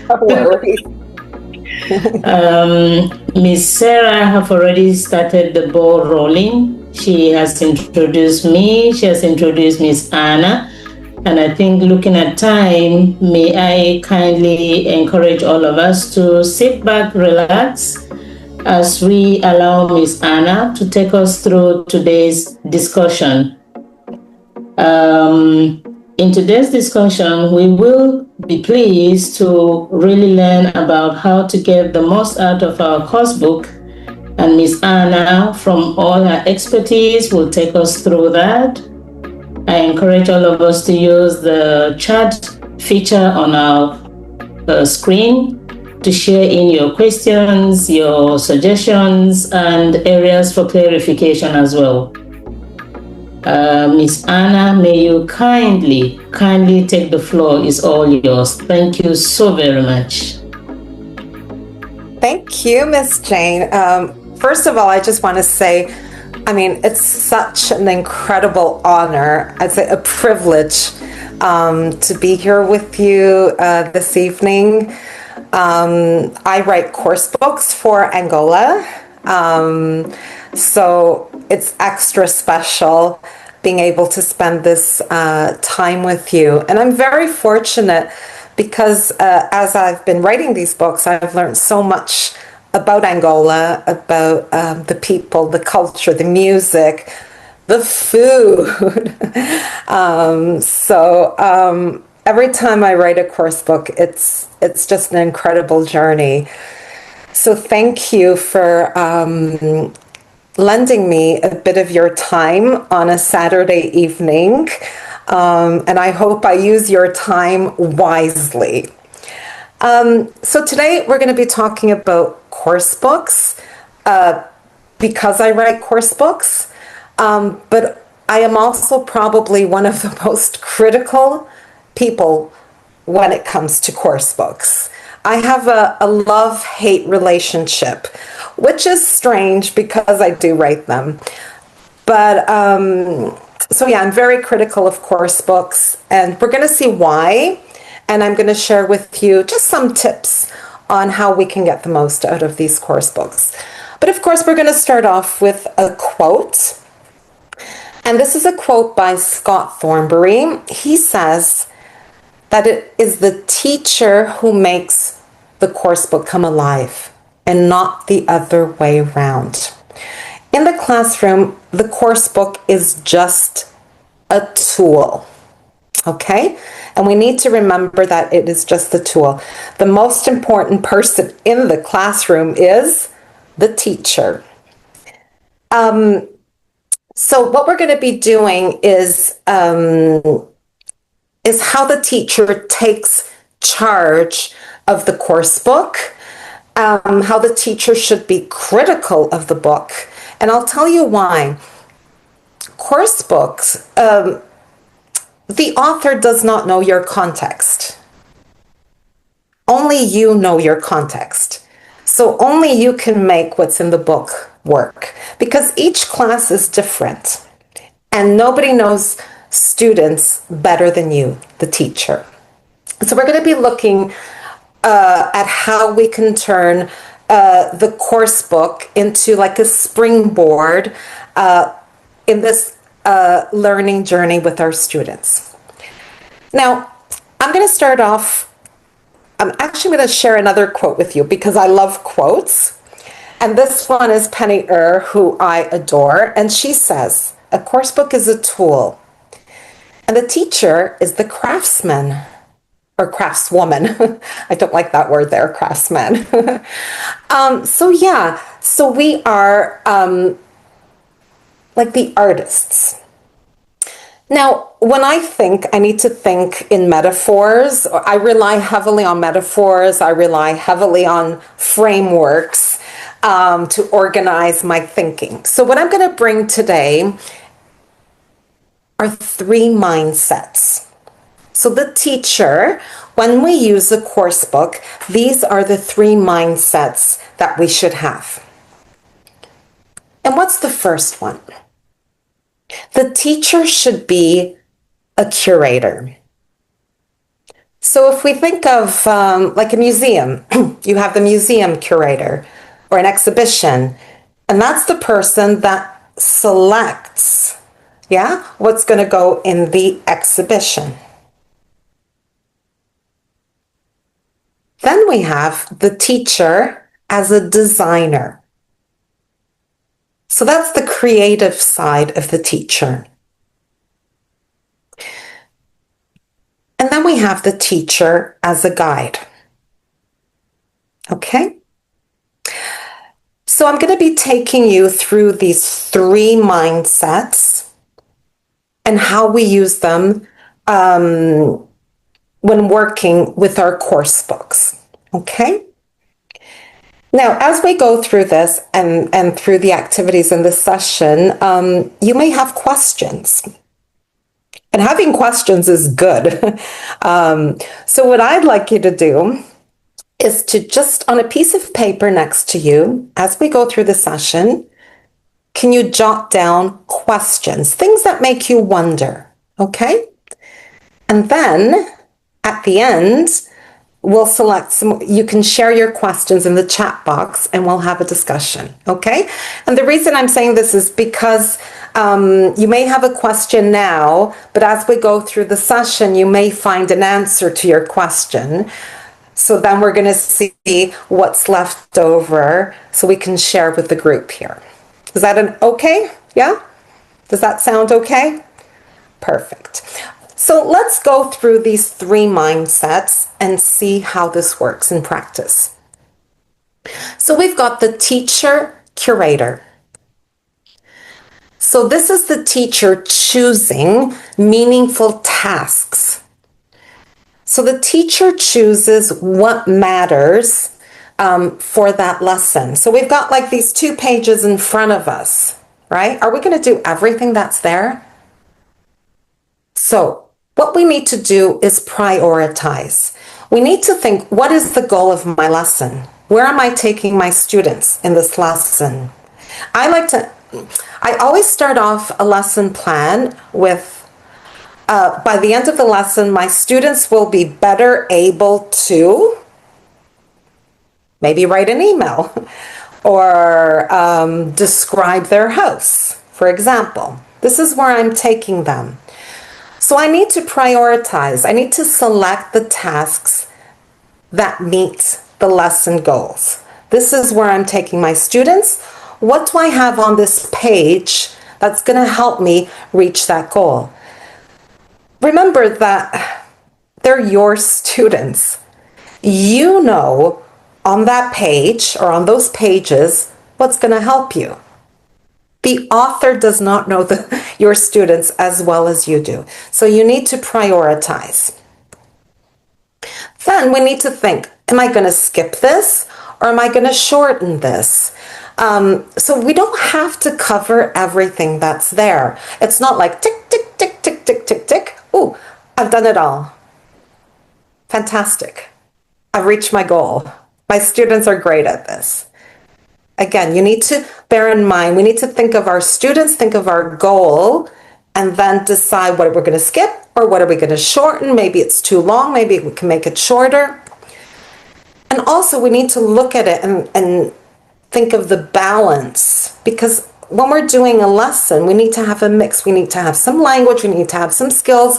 No worries. Miss Sarah have already started the ball rolling. She has introduced me. She has introduced Miss Anna. And I think looking at time, may I kindly encourage all of us to sit back, relax, as we allow Miss Anna to take us through today's discussion. In today's discussion, we will be pleased to really learn about how to get the most out of our course book. And Miss Anna, from all her expertise, will take us through that. I encourage all of us to use the chat feature on our screen to share in your questions, your suggestions, and areas for clarification as well. Miss Anna, may you kindly take the floor. It's all yours. Thank you so very much. Thank you, Miss Jane. First of all, I just want to say, it's such an incredible honor. I'd say a privilege to be here with you this evening. I write course books for Angola, so it's extra special being able to spend this time with you. And I'm very fortunate because as I've been writing these books, I've learned so much about Angola, about the people, the culture, the music, the food. Every time I write a course book, it's just an incredible journey. So thank you for lending me a bit of your time on a Saturday evening. And I hope I use your time wisely. So today we're going to be talking about course books because I write course books, but I am also probably one of the most critical people when it comes to course books. I have a love-hate relationship, which is strange because I do write them. But I'm very critical of course books, and we're going to see why. And I'm going to share with you just some tips on how we can get the most out of these course books. But of course, we're going to start off with a quote. And this is a quote by Scott Thornbury. He says that it is the teacher who makes the course book come alive and not the other way around. In the classroom, the course book is just a tool. Okay? And we need to remember that it is just the tool. The most important person in the classroom is the teacher. So what we're going to be doing is how the teacher takes charge of the course book, how the teacher should be critical of the book. And I'll tell you why. Course books, the author does not know your context. Only you know your context. So only you can make what's in the book work, because each class is different and nobody knows students better than you, the teacher. So we're going to be looking at how we can turn the course book into like a springboard in this learning journey with our students. Now, I'm going to start off, I'm actually going to share another quote with you because I love quotes. And this one is Penny who I adore. And she says, a course book is a tool. And the teacher is the craftsman or craftswoman. I don't like that word there, craftsman. So we are like the artists. Now, when I think, I need to think in metaphors. I rely heavily on metaphors. I rely heavily on frameworks to organize my thinking. So what I'm going to bring today are 3 mindsets. So the teacher, when we use a course book, these are the 3 mindsets that we should have. And what's the first one? The teacher should be a curator. So if we think of like a museum, you have the museum curator or an exhibition, and that's the person that selects, yeah, what's going to go in the exhibition. Then we have the teacher as a designer. So that's the creative side of the teacher. And then we have the teacher as a guide. Okay? So I'm going to be taking you through these 3 mindsets and how we use them when working with our course books. Okay? Now, as we go through this and through the activities in this session, you may have questions. And having questions is good. So what I'd like you to do is to just on a piece of paper next to you, as we go through the session, can you jot down questions, things that make you wonder, okay? And then at the end, we'll select some, you can share your questions in the chat box and we'll have a discussion, okay? And the reason I'm saying this is because you may have a question now, but as we go through the session, you may find an answer to your question. So then we're going to see what's left over so we can share with the group here. Is that an okay? Yeah? Does that sound okay? Perfect. So let's go through these 3 mindsets and see how this works in practice. So we've got the teacher curator. So this is the teacher choosing meaningful tasks. So the teacher chooses what matters for that lesson. So we've got like these 2 pages in front of us, right? Are we going to do everything that's there? So what we need to do is prioritize. We need to think, what is the goal of my lesson? Where am I taking my students in this lesson? I always start off a lesson plan with by the end of the lesson, my students will be better able to maybe write an email or describe their house, for example. This is where I'm taking them. So I need to prioritize. I need to select the tasks that meet the lesson goals. This is where I'm taking my students. What do I have on this page that's going to help me reach that goal? Remember that they're your students. You know on that page or on those pages what's going to help you. The author does not know your students as well as you do. So you need to prioritize. Then we need to think, am I going to skip this or am I going to shorten this? So we don't have to cover everything that's there. It's not like tick, tick, tick, tick, tick, tick, tick. Ooh, I've done it all. Fantastic. I've reached my goal. My students are great at this. Again, you need to bear in mind, we need to think of our students, think of our goal, and then decide what we're going to skip or what are we going to shorten. Maybe it's too long. Maybe we can make it shorter. And also we need to look at it and think of the balance, because when we're doing a lesson, we need to have a mix. We need to have some language. We need to have some skills.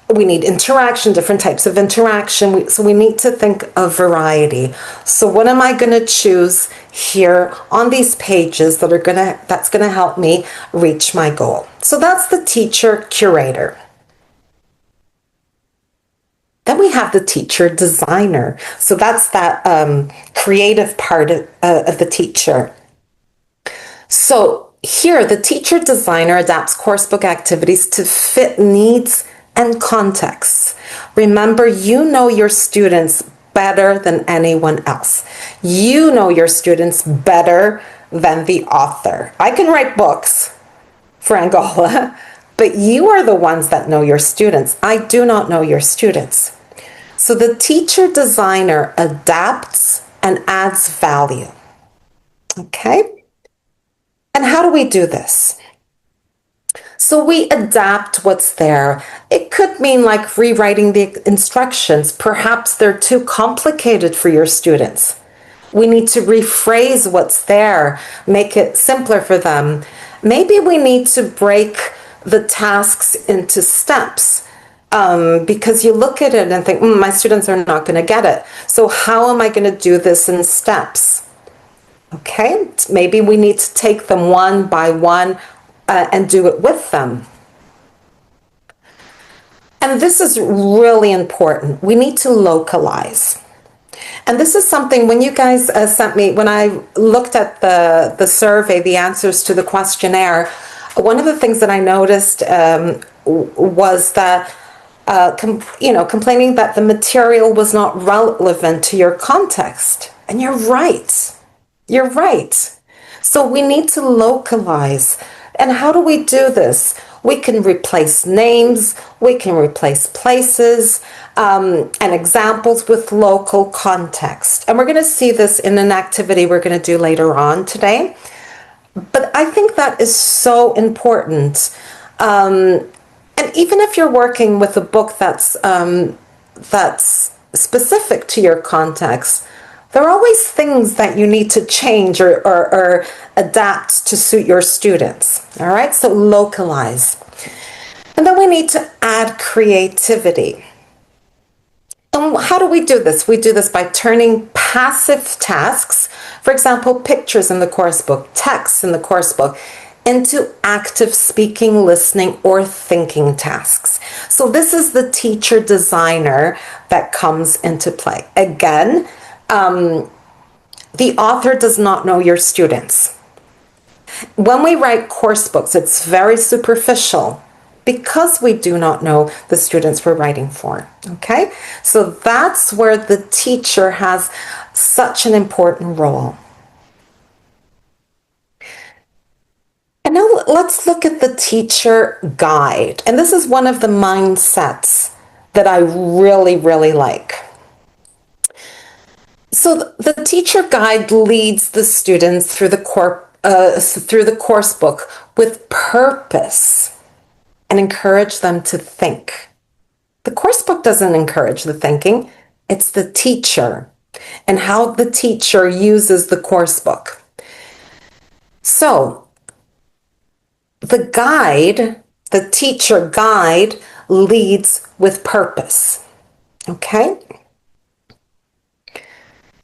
We need interaction, different types of interaction. So we need to think of variety. So what am I going to choose here on these pages that's going to help me reach my goal? So that's the teacher curator. Then we have the teacher designer. So that's that creative part of the teacher. So here, the teacher designer adapts coursebook activities to fit needs and contexts. Remember, you know your students better than anyone else. You know your students better than the author. I can write books for Angola, but you are the ones that know your students. I do not know your students. So the teacher designer adapts and adds value. Okay? And how do we do this? So we adapt what's there. It could mean like rewriting the instructions. Perhaps they're too complicated for your students. We need to rephrase what's there, make it simpler for them. Maybe we need to break the tasks into steps. Because you look at it and think, my students are not going to get it. So how am I going to do this in steps? Okay, maybe we need to take them one by one and do it with them. And this is really important. We need to localize. And this is something when you guys sent me, when I looked at the survey, the answers to the questionnaire, one of the things that I noticed was that complaining that the material was not relevant to your context. And you're right. You're right. So we need to localize. And how do we do this? We can replace names, we can replace places, and examples with local context. And we're going to see this in an activity we're going to do later on today. But I think that is so important. And even if you're working with a book that's specific to your context, there are always things that you need to change or adapt to suit your students. All right, so localize. And then we need to add creativity. And how do we do this? We do this by turning passive tasks, for example, pictures in the course book, text in the course book, into active speaking, listening, or thinking tasks. So this is the teacher designer that comes into play. Again, the author does not know your students. When we write course books, it's very superficial because we do not know the students we're writing for. Okay? So that's where the teacher has such an important role. And now let's look at the teacher guide. And this is one of the mindsets that I really, really like. So the teacher guide leads the students through the course book with purpose and encourage them to think. The course book doesn't encourage the thinking, it's the teacher and how the teacher uses the course book. So the guide, the teacher guide, leads with purpose. Okay?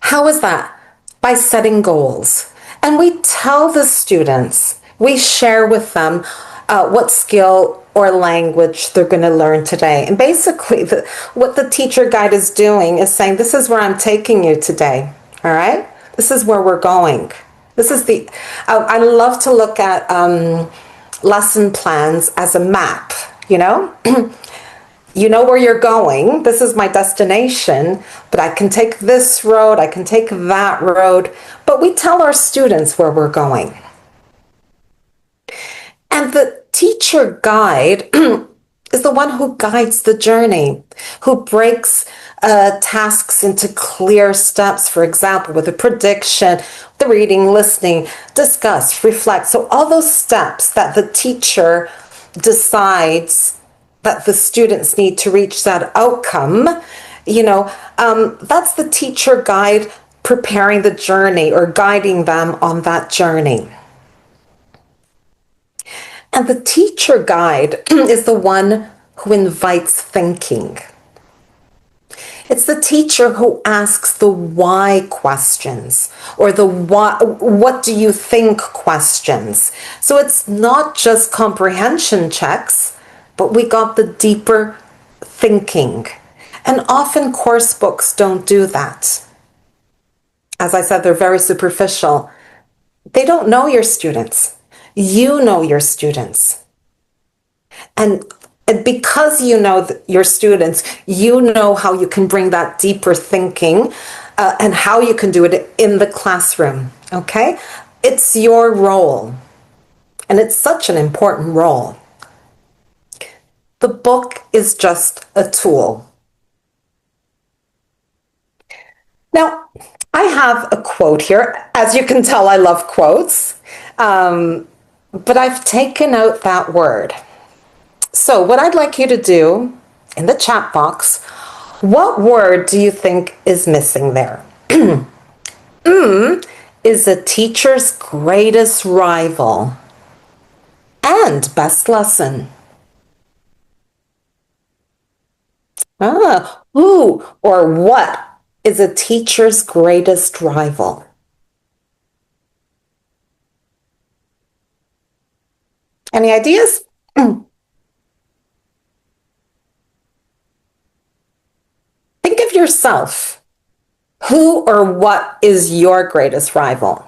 How is that? By setting goals. And we tell the students, we share with them what skill or language they're going to learn today. And basically, what the teacher guide is doing is saying, this is where I'm taking you today. All right? This is where we're going. This is I love to look at lesson plans as a map, you know? You know where you're going. This is my destination, but I can take this road, I can take that road. But we tell our students where we're going. And the teacher guide is the one who guides the journey, who breaks tasks into clear steps, for example, with a prediction, the reading, listening, discuss, reflect. So all those steps that the teacher decides that the students need to reach that outcome, that's the teacher guide preparing the journey or guiding them on that journey. And the teacher guide is the one who invites thinking. It's the teacher who asks the why questions or the what do you think questions. So it's not just comprehension checks, but we got the deeper thinking. And often course books don't do that. As I said, they're very superficial. They don't know your students. You know your students. And because you know your students, you know how you can bring that deeper thinking and how you can do it in the classroom, okay? It's your role. And it's such an important role. The book is just a tool. Now, I have a quote here. As you can tell, I love quotes. But I've taken out that word. So what I'd like you to do in the chat box, what word do you think is missing there? Is a teacher's greatest rival and best lesson. Who or what is a teacher's greatest rival? Any ideas? Think of yourself. Who or what is your greatest rival?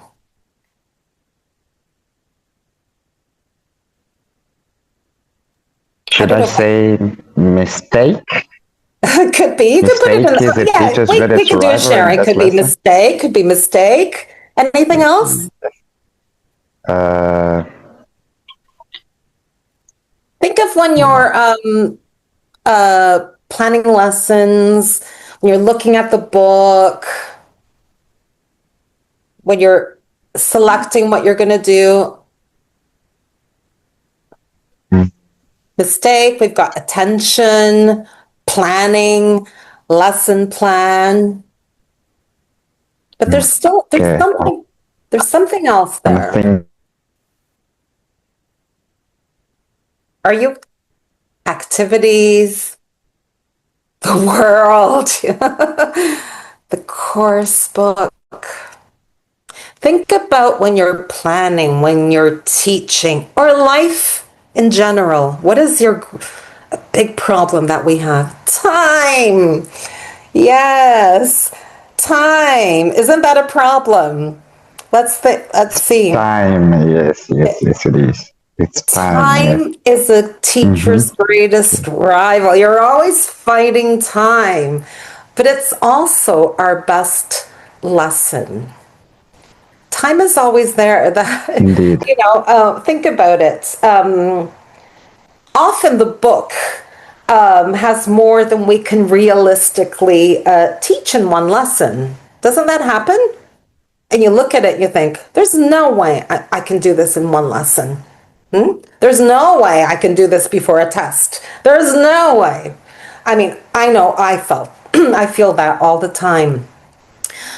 Should I say mistake? Could be. You could put it in. Mistake is a teacher's We greatest could do a rival sharing. and Could best be lesson? mistake. Could be mistake. Anything else? Think of when you're planning lessons, when you're looking at the book, when you're selecting what you're going to do. Mistake, we've got attention, planning, lesson plan. But there's something else there. Are you activities, the world, the course book? Think about when you're planning, when you're teaching, or life in general. What is a big problem that we have? Time. Yes, time. Isn't that a problem? Let's see. Time, yes, it is. It's time is a teacher's greatest rival. You're always fighting time, but it's also our best lesson. Time is always there. Indeed. Think about it. Often the book has more than we can realistically teach in one lesson. Doesn't that happen? And you look at it, you think, there's no way I can do this in one lesson. There's no way I can do this before a test. There's no way. I mean, I know I feel that all the time.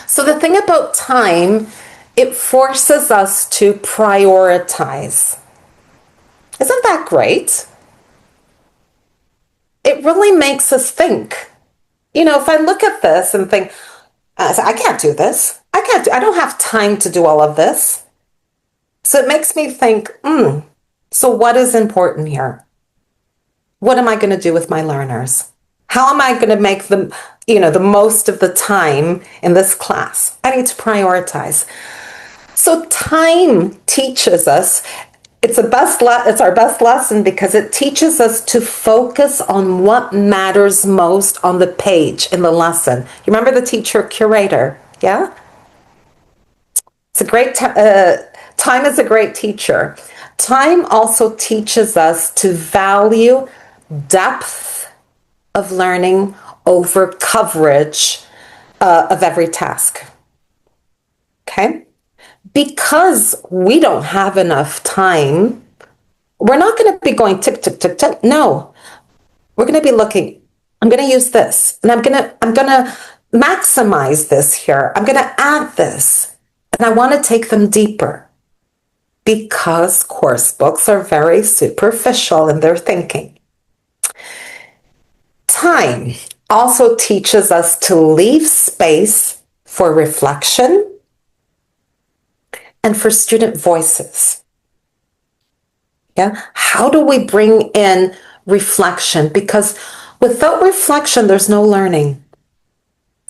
So the thing about time, it forces us to prioritize. Isn't that great? It really makes us think. If I look at this and think, I can't do this. I don't have time to do all of this. So it makes me think, so what is important here? What am I going to do with my learners? How am I going to make them, the most of the time in this class? I need to prioritize. So time teaches us, it's our best lesson because it teaches us to focus on what matters most on the page in the lesson. You remember the teacher curator, yeah? It's a great time is a great teacher. Time also teaches us to value depth of learning over coverage of every task. Okay? Because we don't have enough time, we're not going to be going tick, tick, tick, tick. No, we're going to be looking, I'm going to use this and I'm going to maximize this here. I'm going to add this and I want to take them deeper because course books are very superficial in their thinking. Time also teaches us to leave space for reflection and for student voices. Yeah, how do we bring in reflection? Because without reflection, there's no learning.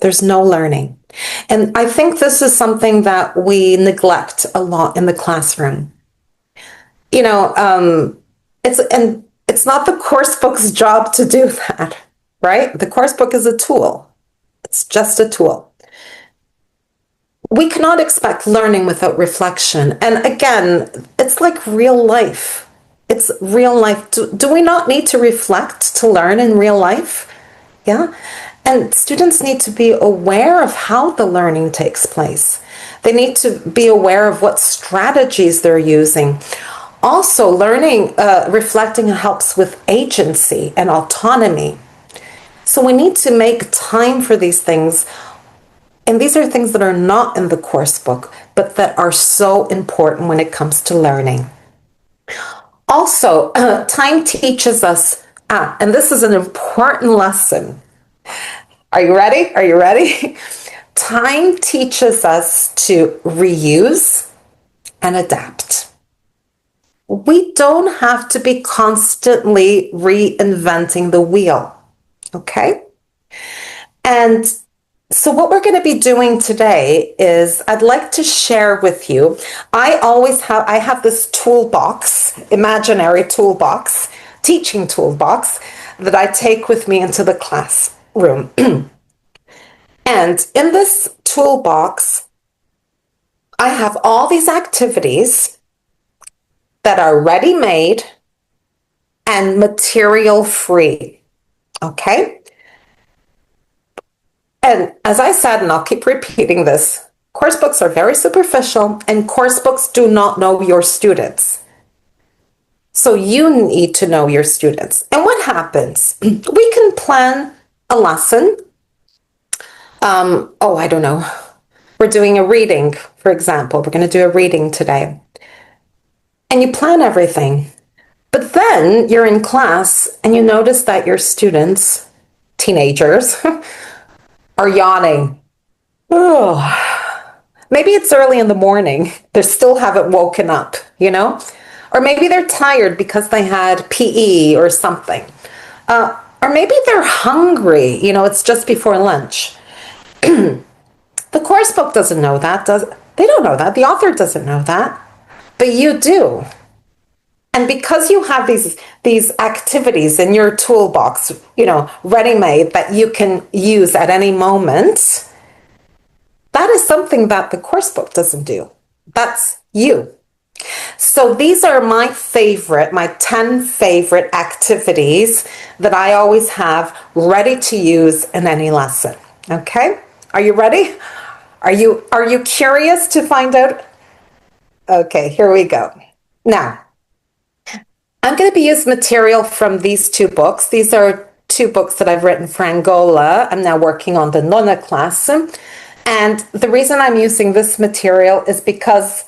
There's no learning. And I think this is something that we neglect a lot in the classroom. It's not the course book's job to do that, right? The course book is a tool. It's just a tool. We cannot expect learning without reflection. And again, it's like real life. It's real life. Do we not need to reflect to learn in real life? Yeah. And students need to be aware of how the learning takes place. They need to be aware of what strategies they're using. Also, learning, reflecting helps with agency and autonomy. So we need to make time for these things. And these are things that are not in the course book, but that are so important when it comes to learning. Also, time teaches us, and this is an important lesson. Are you ready? Are you ready? Time teaches us to reuse and adapt. We don't have to be constantly reinventing the wheel, okay? And so what we're going to be doing today is I'd like to share with you, I have this toolbox, imaginary toolbox, teaching toolbox that I take with me into the classroom. And in this toolbox, I have all these activities that are ready-made and material-free, okay? And as I said, and I'll keep repeating this, course books are very superficial and course books do not know your students. So you need to know your students. And what happens? We can plan a lesson. I don't know. We're doing a reading, for example. We're going to do a reading today. And you plan everything. But then you're in class and you notice that your students, teenagers, are yawning. Oh, maybe it's early in the morning. They still haven't woken up, you know? Or maybe they're tired because they had PE or something. Or maybe they're hungry, you know, it's just before lunch. The course book doesn't know that, they don't know that. The author doesn't know that, but you do. And because you have these activities in your toolbox, you know, ready-made that you can use at any moment, that is something that the course book doesn't do. That's you. So these are my 10 favorite activities that I always have ready to use in any lesson. Okay? Are you ready? Are you curious to find out? Okay, here we go. Now, I'm going to be using material from these two books. These are two books that I've written for Angola. I'm now working on the Nona class. And the reason I'm using this material is because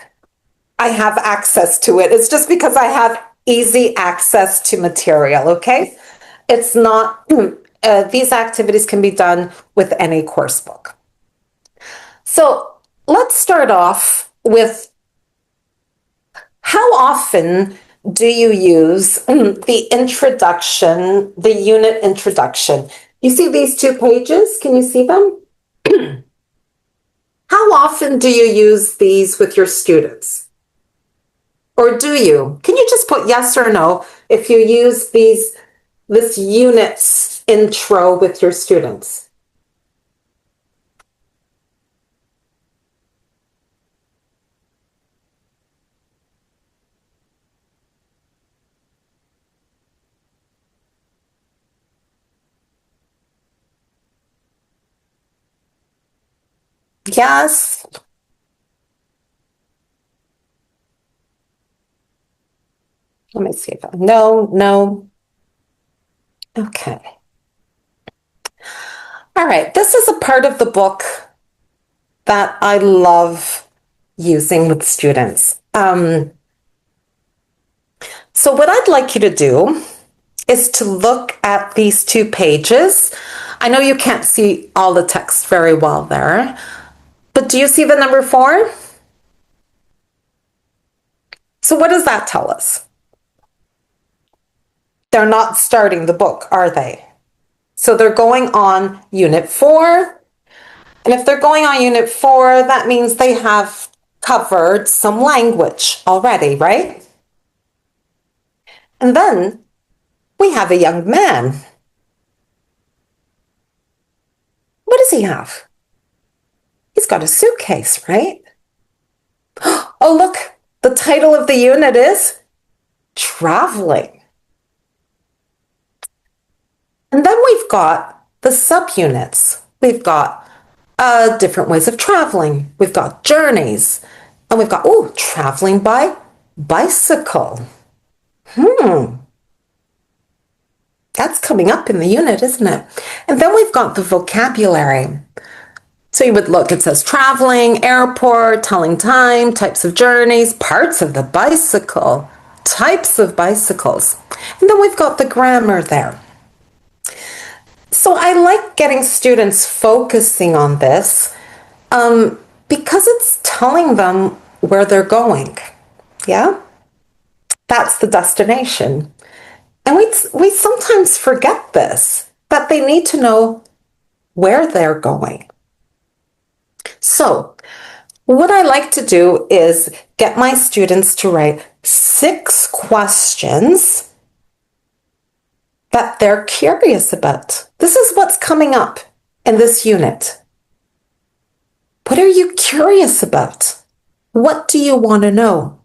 I have access to it. It's just because I have easy access to material, okay? It's not, these activities can be done with any course book. So let's start off with how often do you use the introduction, the unit introduction? You see these 2 pages? Can you see them? How often do you use these with your students? Or do you? Can you just put yes or no if you use this unit's intro with your students? Yes. Let me see if no. Okay. All right. This is a part of the book that I love using with students. So what I'd like you to do is to look at these 2 pages. I know you can't see all the text very well there, but do you see the number 4? So what does that tell us? They're not starting the book, are they? So they're going on Unit 4. And if they're going on Unit 4, that means they have covered some language already, right? And then we have a young man. What does he have? He's got a suitcase, right? Oh, look, the title of the unit is Traveling. And then we've got the subunits. We've got different ways of traveling. We've got journeys. And we've got, traveling by Bicycle. That's coming up in the unit, isn't it? And then we've got the vocabulary. So you would look, it says traveling, airport, telling time, types of journeys, parts of the bicycle, types of bicycles. And then we've got the grammar there. So I like getting students focusing on this because it's telling them where they're going. Yeah? That's the destination. And we sometimes forget this, that they need to know where they're going. So what I like to do is get my students to write 6 questions that they're curious about. This is what's coming up in this unit. What are you curious about? What do you want to know?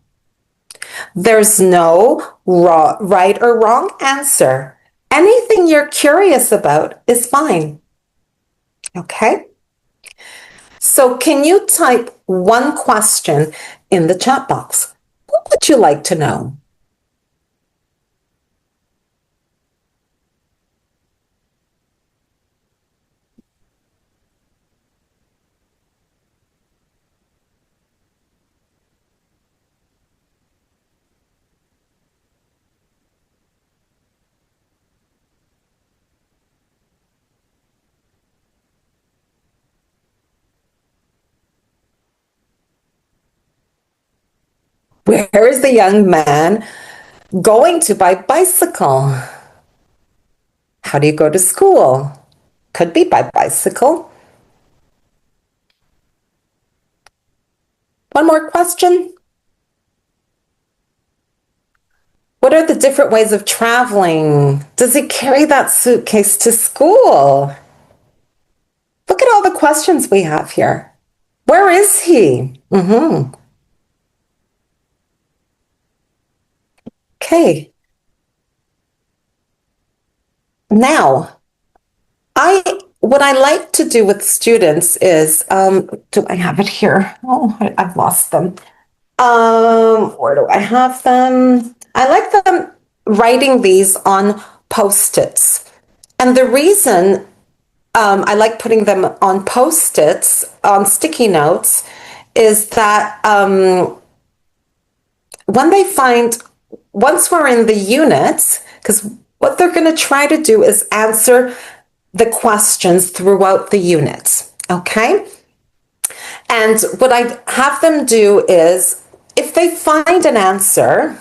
There's no right or wrong answer. Anything you're curious about is fine. Okay? So can you type one question in the chat box? What would you like to know? Where is the young man going to by bicycle? How do you go to school? Could be by bicycle. One more question. What are the different ways of traveling? Does he carry that suitcase to school? Look at all the questions we have here. Where is he? Okay. Now, what I like to do with students is, do I have it here? Oh, I've lost them. Where do I have them? I like them writing these on Post-its. And the reason I like putting them on Post-its, on sticky notes, is that when they find, once we're in the unit, because what they're going to try to do is answer the questions throughout the unit, okay? And what I have them do is, if they find an answer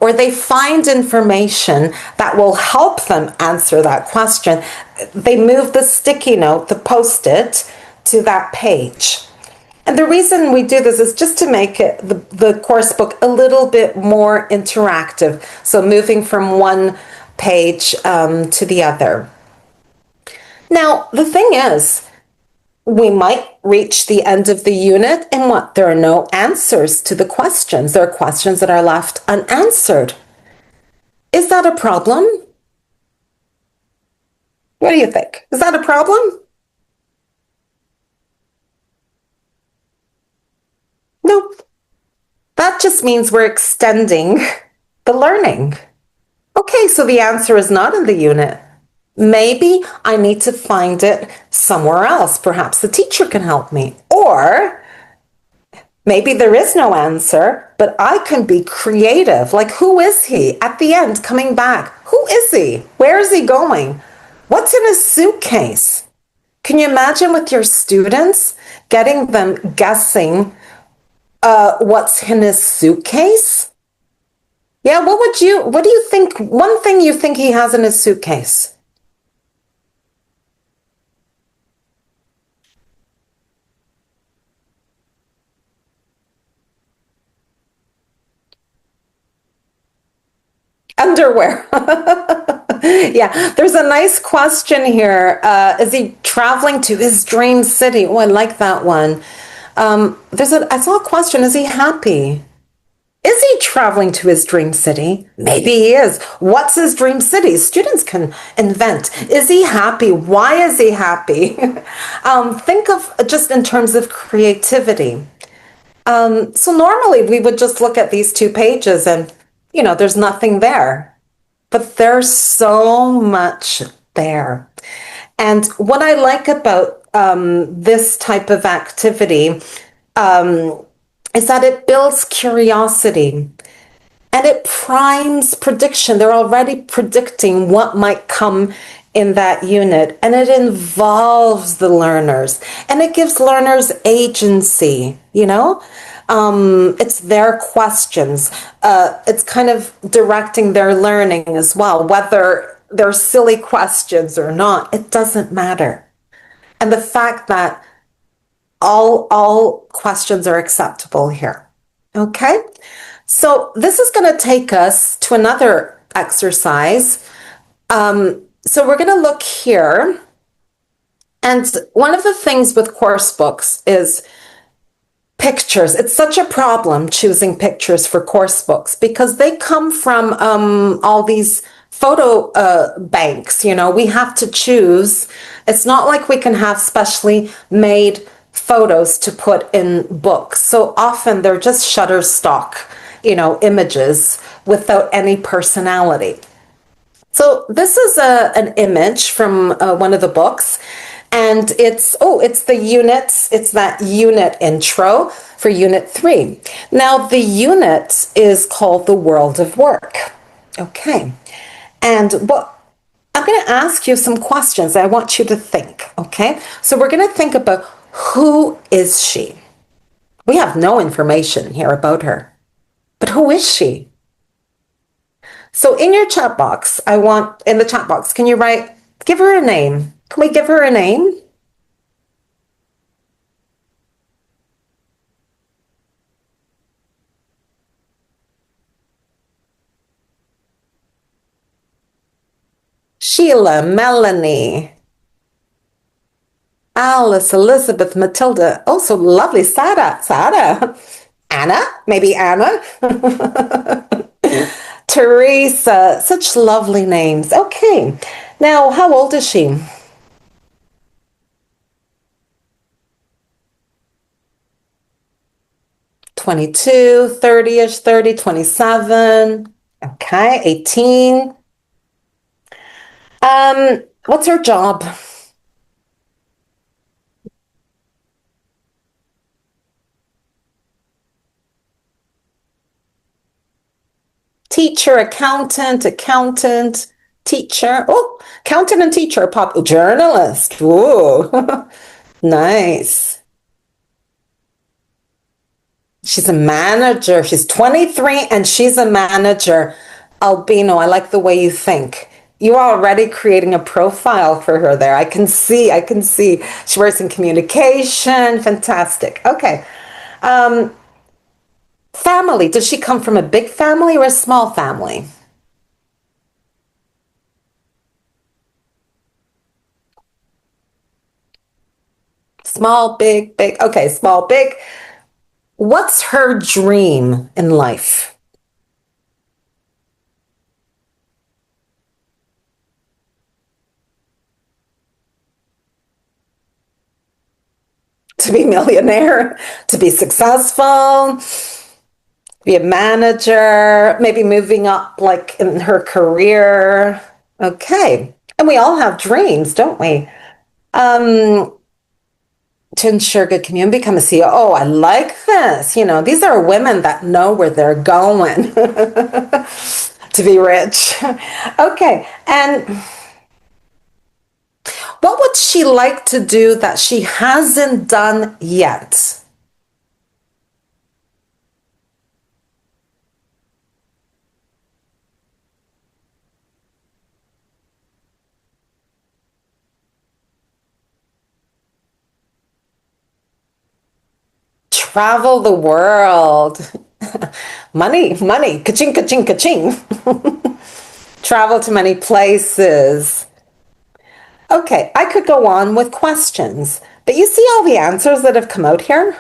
or they find information that will help them answer that question, they move the sticky note, the Post-it, to that page. And the reason we do this is just to make it, the course book, a little bit more interactive. So moving from one page to the other. Now, the thing is, we might reach the end of the unit and what? There are no answers to the questions. There are questions that are left unanswered. Is that a problem? What do you think? Is that a problem? No. That just means we're extending the learning. Okay, so the answer is not in the unit. Maybe I need to find it somewhere else. Perhaps the teacher can help me. Or maybe there is no answer, but I can be creative. Like, who is he at the end coming back? Who is he? Where is he going? What's in his suitcase? Can you imagine with your students getting them guessing what's in his suitcase? Yeah, what do you think? One thing you think he has in his suitcase? Underwear. Yeah, there's a nice question here. Is he traveling to his dream city? Oh, I like that one. I saw a question. Is he happy? Is he traveling to his dream city? Maybe he is. What's his dream city? Students can invent. Is he happy? Why is he happy? Think of just in terms of creativity. So normally we would just look at these 2 pages and, there's nothing there. But there's so much there. And what I like about this type of activity is that it builds curiosity and it primes prediction. They're already predicting what might come in that unit, and it involves the learners and it gives learners agency, it's their questions. It's kind of directing their learning as well, whether they're silly questions or not, it doesn't matter. And the fact that all questions are acceptable here. Okay? So this is going to take us to another exercise. So we're going to look here. And one of the things with course books is pictures. It's such a problem choosing pictures for course books because they come from all these photo banks. We have to choose. It's not like we can have specially made photos to put in books. So often they're just Shutterstock, images without any personality. So this is an image from one of the books, and it's the units. It's that unit intro for Unit 3. Now the unit is called the World of Work. Okay, and I'm going to ask you some questions. I want you to think. Okay, so we're going to think about who is she. We have no information here about her, but who is she? So in your chat box, in the chat box, can you give her a name? Can we give her a name? Sheila, Melanie, Alice, Elizabeth, Matilda. Oh, so lovely. Sarah. Anna, maybe Anna. Teresa, such lovely names. Okay, now how old is she? "22, 30-ish, 30, 27. Okay, 18. What's her job? Teacher, accountant, teacher. Oh, accountant and teacher, journalist. Ooh, nice. She's a manager. She's 23 and she's a manager. Albino, I like the way you think. You're already creating a profile for her there. I can see. She works in communication. Fantastic. Okay. Family. Does she come from a big family or a small family? Small, big, big. Okay, small, big. What's her dream in life? To be a millionaire, to be successful, be a manager, maybe moving up like in her career. Okay. And we all have dreams, don't we? To ensure good community, become a CEO. Oh, I like this. These are women that know where they're going to be rich. Okay. And what would she like to do that she hasn't done yet? Travel the world. Money, ka-ching, ka-ching, ka-ching. Travel to many places. Okay, I could go on with questions, but you see all the answers that have come out here?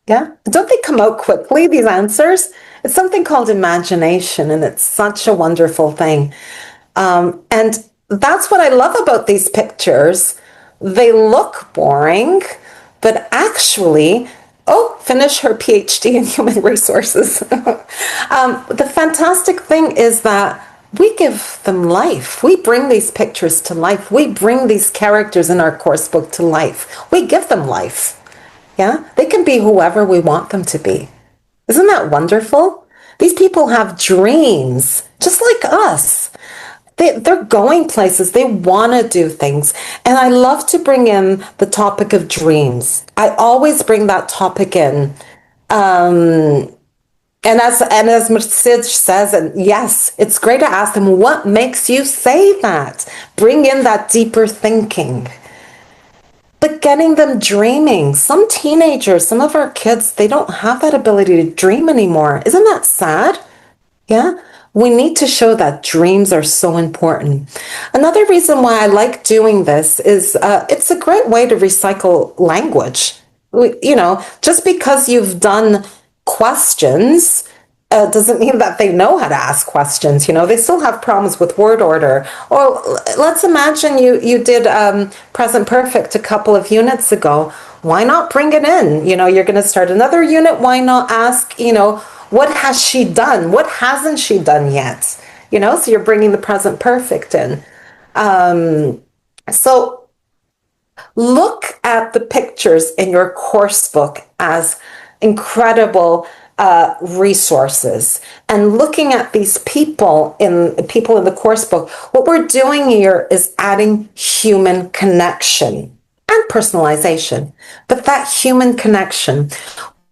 Yeah? Don't they come out quickly, these answers? It's something called imagination, and it's such a wonderful thing. And that's what I love about these pictures. They look boring, but actually, finish her PhD in human resources. The fantastic thing is that we give them life. We bring these pictures to life. We bring these characters in our course book to life. We give them life. Yeah, they can be whoever we want them to be. Isn't that wonderful? These people have dreams, just like us. They're going places. They want to do things. And I love to bring in the topic of dreams. I always bring that topic in. And as Mercedes says, and yes, it's great to ask them, what makes you say that? Bring in that deeper thinking. But getting them dreaming. Some teenagers, some of our kids, they don't have that ability to dream anymore. Isn't that sad? Yeah? We need to show that dreams are so important. Another reason why I like doing this is it's a great way to recycle language. Just because you've done questions doesn't mean that they know how to ask questions. They still have problems with word order. Or let's imagine you did present perfect a couple of units ago. Why not bring it in? You're going to start another unit. Why not ask, what has she done? What hasn't she done yet? So you're bringing the present perfect in. So look at the pictures in your course book as incredible resources, and looking at these people in the course book. What we're doing here is adding human connection and personalization, but that human connection.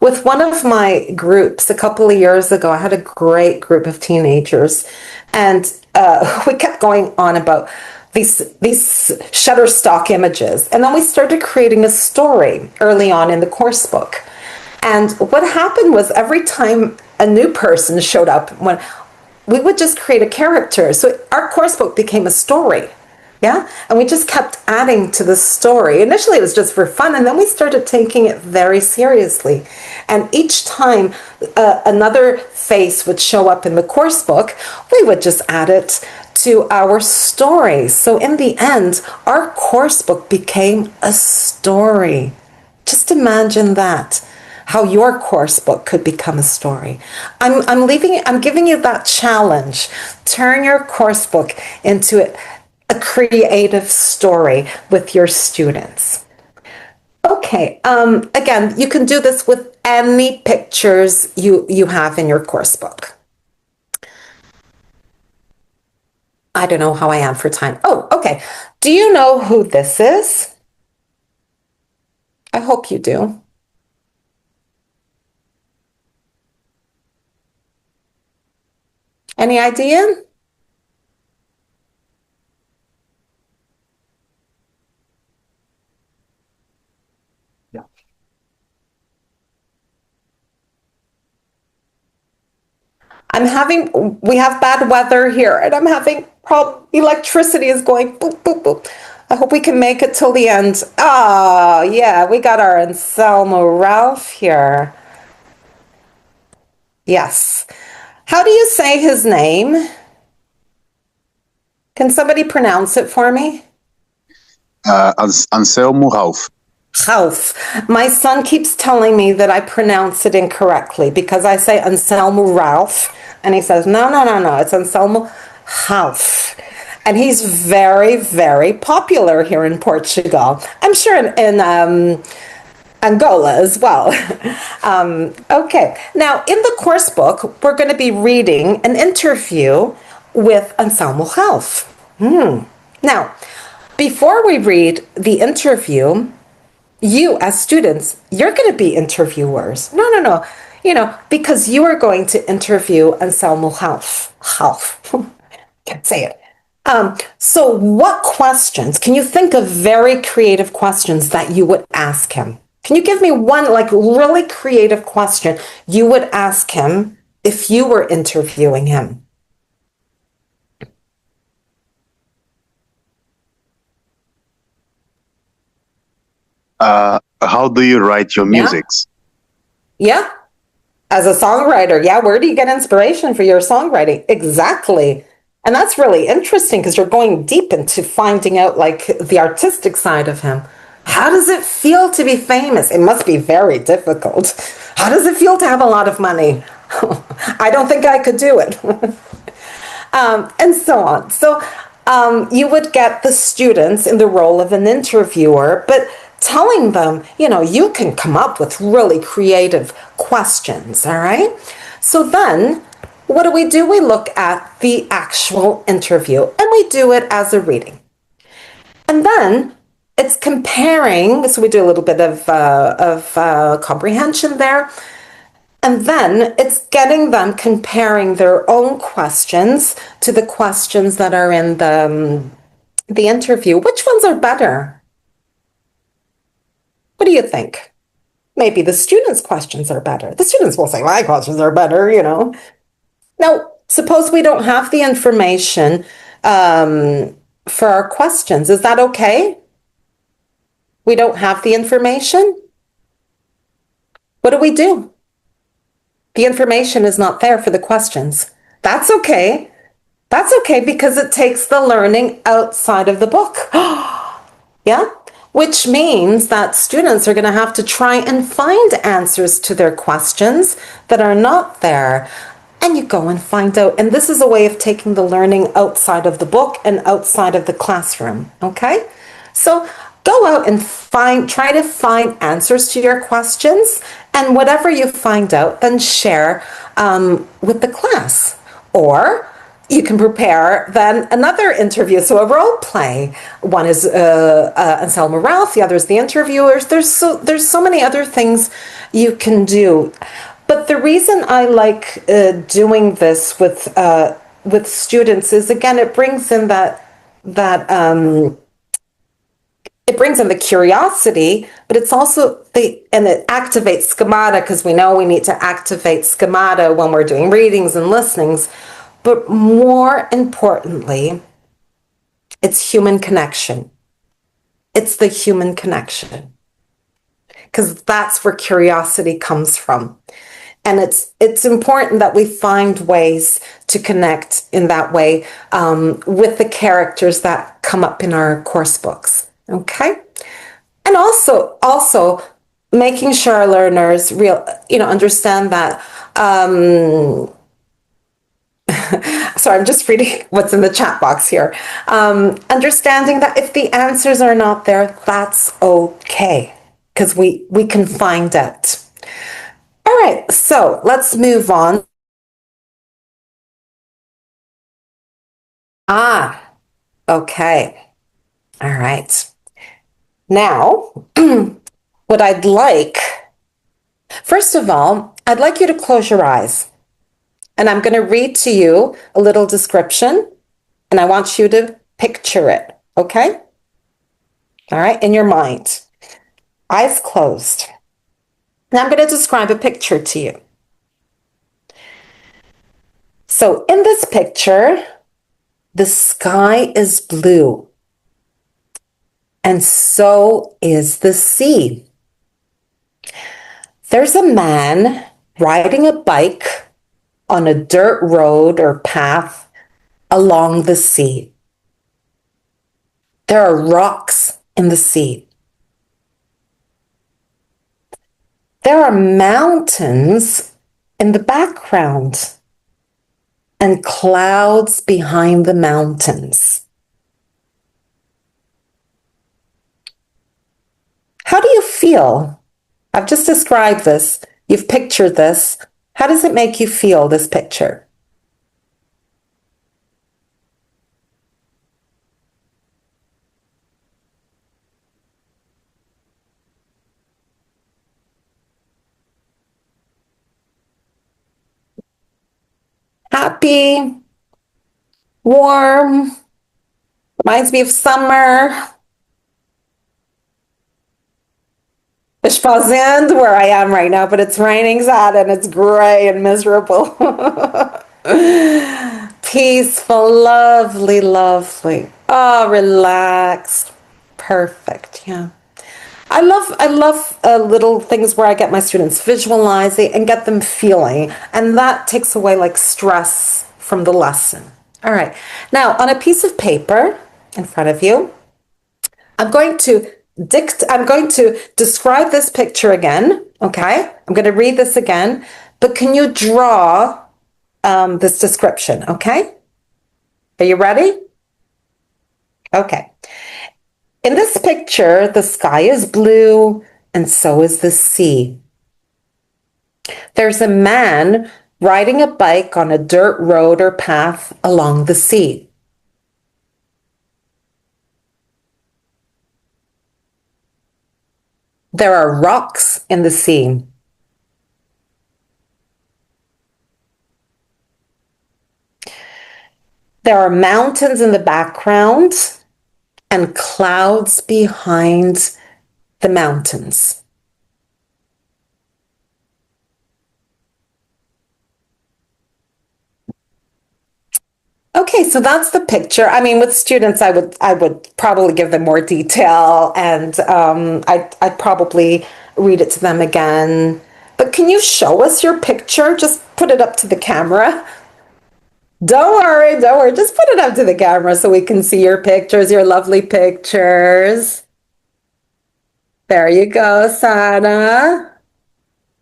With one of my groups a couple of years ago, I had a great group of teenagers, and we kept going on about these Shutterstock images, and then we started creating a story early on in the course book. And what happened was every time a new person showed up, when we would just create a character. So our course book became a story. Yeah. And we just kept adding to the story. Initially, it was just for fun. And then we started taking it very seriously. And each time another face would show up in the course book, we would just add it to our story. So in the end, our course book became a story. Just imagine that. How your course book could become a story. I'm giving you that challenge. Turn your course book into a creative story with your students. Okay, again, you can do this with any pictures you have in your course book. I don't know how I am for time. Oh, okay. Do you know who this is? I hope you do. Any idea? Yeah. We have bad weather here, and I'm having electricity is going boop, boop, boop. I hope we can make it till the end. Oh, yeah, we got our Anselmo Ralph here. Yes. How do you say his name? Can somebody pronounce it for me? Anselmo Ralph. Ralph. My son keeps telling me that I pronounce it incorrectly because I say Anselmo Ralph, and he says, no, it's Anselmo Ralph. And he's very, very popular here in Portugal. I'm sure in Angola as well. Okay, now in the course book, we're going to be reading an interview with Anselmo Ralph. Now, before we read the interview, you as students, you're going to be interviewers. No. Because you are going to interview Anselmo Ralph. Can't say it. So what questions, can you think of very creative questions that you would ask him? Can you give me one really creative question you would ask him if you were interviewing him? How do you write your musics? Yeah. As a songwriter, where do you get inspiration for your songwriting? Exactly. And that's really interesting because you're going deep into finding out the artistic side of him. How does it feel to be famous? It must be very difficult. How does it feel to have a lot of money? I don't think I could do it. And so on. So you would get the students in the role of an interviewer, but telling them, you can come up with really creative questions, all right? So then what do? We look at the actual interview, and we do it as a reading. And then it's comparing, so we do a little bit of comprehension there. And then it's getting them comparing their own questions to the questions that are in the interview. Which ones are better? What do you think? Maybe the students' questions are better. The students will say, my questions are better, Now, suppose we don't have the information for our questions. Is that okay? We don't have the information? What do? The information is not there for the questions. That's okay. That's okay because it takes the learning outside of the book. Yeah? Which means that students are going to have to try and find answers to their questions that are not there. And you go and find out. And this is a way of taking the learning outside of the book and outside of the classroom. Okay? So go out and try to find answers to your questions, and whatever you find out, then share with the class. Or you can prepare then another interview, so a role play. One is Anselmo Ralph, the other is the interviewers. There's so many other things you can do. But the reason I like doing this with students is, again, it brings in it brings in the curiosity, but it's also and it activates schemata, because we know we need to activate schemata when we're doing readings and listenings. But more importantly, it's human connection. It's the human connection, because that's where curiosity comes from. And it's important that we find ways to connect in that way with the characters that come up in our course books. Okay, and also making sure our learners understand that. Sorry, I'm just reading what's in the chat box here. Understanding that if the answers are not there, that's okay, because we can find out. All right, so let's move on. Okay. All right. Now, what I'd like, first of all, I'd like you to close your eyes. And I'm going to read to you a little description, and I want you to picture it, okay? All right, in your mind. Eyes closed. Now I'm going to describe a picture to you. So in this picture, the sky is blue. And so is the sea. There's a man riding a bike on a dirt road or path along the sea. There are rocks in the sea. There are mountains in the background and clouds behind the mountains. How do you feel? I've just described this. You've pictured this. How does it make you feel, this picture? Happy, warm, reminds me of summer. Fazend, where I am right now, but it's raining sad and it's gray and miserable. Peaceful, lovely, lovely. Oh, relaxed. Perfect, yeah. I love little things where I get my students visualizing and get them feeling, and that takes away like stress from the lesson. All right, now on a piece of paper in front of you, I'm going to I'm going to describe this picture again, okay? I'm going to read this again, but can you draw this description, okay? Are you ready? Okay. In this picture, the sky is blue and so is the sea. There's a man riding a bike on a dirt road or path along the sea. There are rocks in the sea. There are mountains in the background and clouds behind the mountains. Okay, so that's the picture. I mean, with students, I would probably give them more detail, and I'd probably read it to them again. But can you show us your picture? Just put it up to the camera. Don't worry, don't worry. Just put it up to the camera so we can see your pictures, your lovely pictures. There you go, Sana.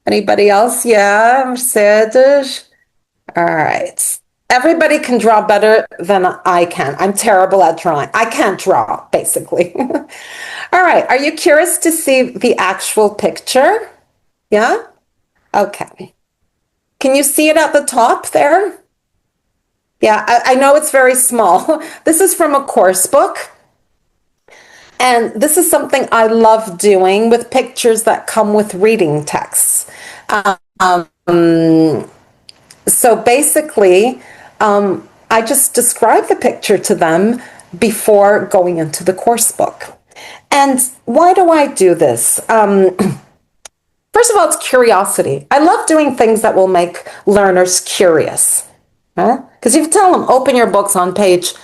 Anybody else? Yeah, Mercedes. All right. Everybody can draw better than I can. I'm terrible at drawing. I can't draw, basically. All right. Are you curious to see the actual picture? Yeah? Okay. Can you see it at the top there? Yeah, I know it's very small. This is from a course book. And this is something I love doing with pictures that come with reading texts. So basically, I just describe the picture to them before going into the course book. And why do I do this? First of all, it's curiosity. I love doing things that will make learners curious. Because you tell them, open your books on page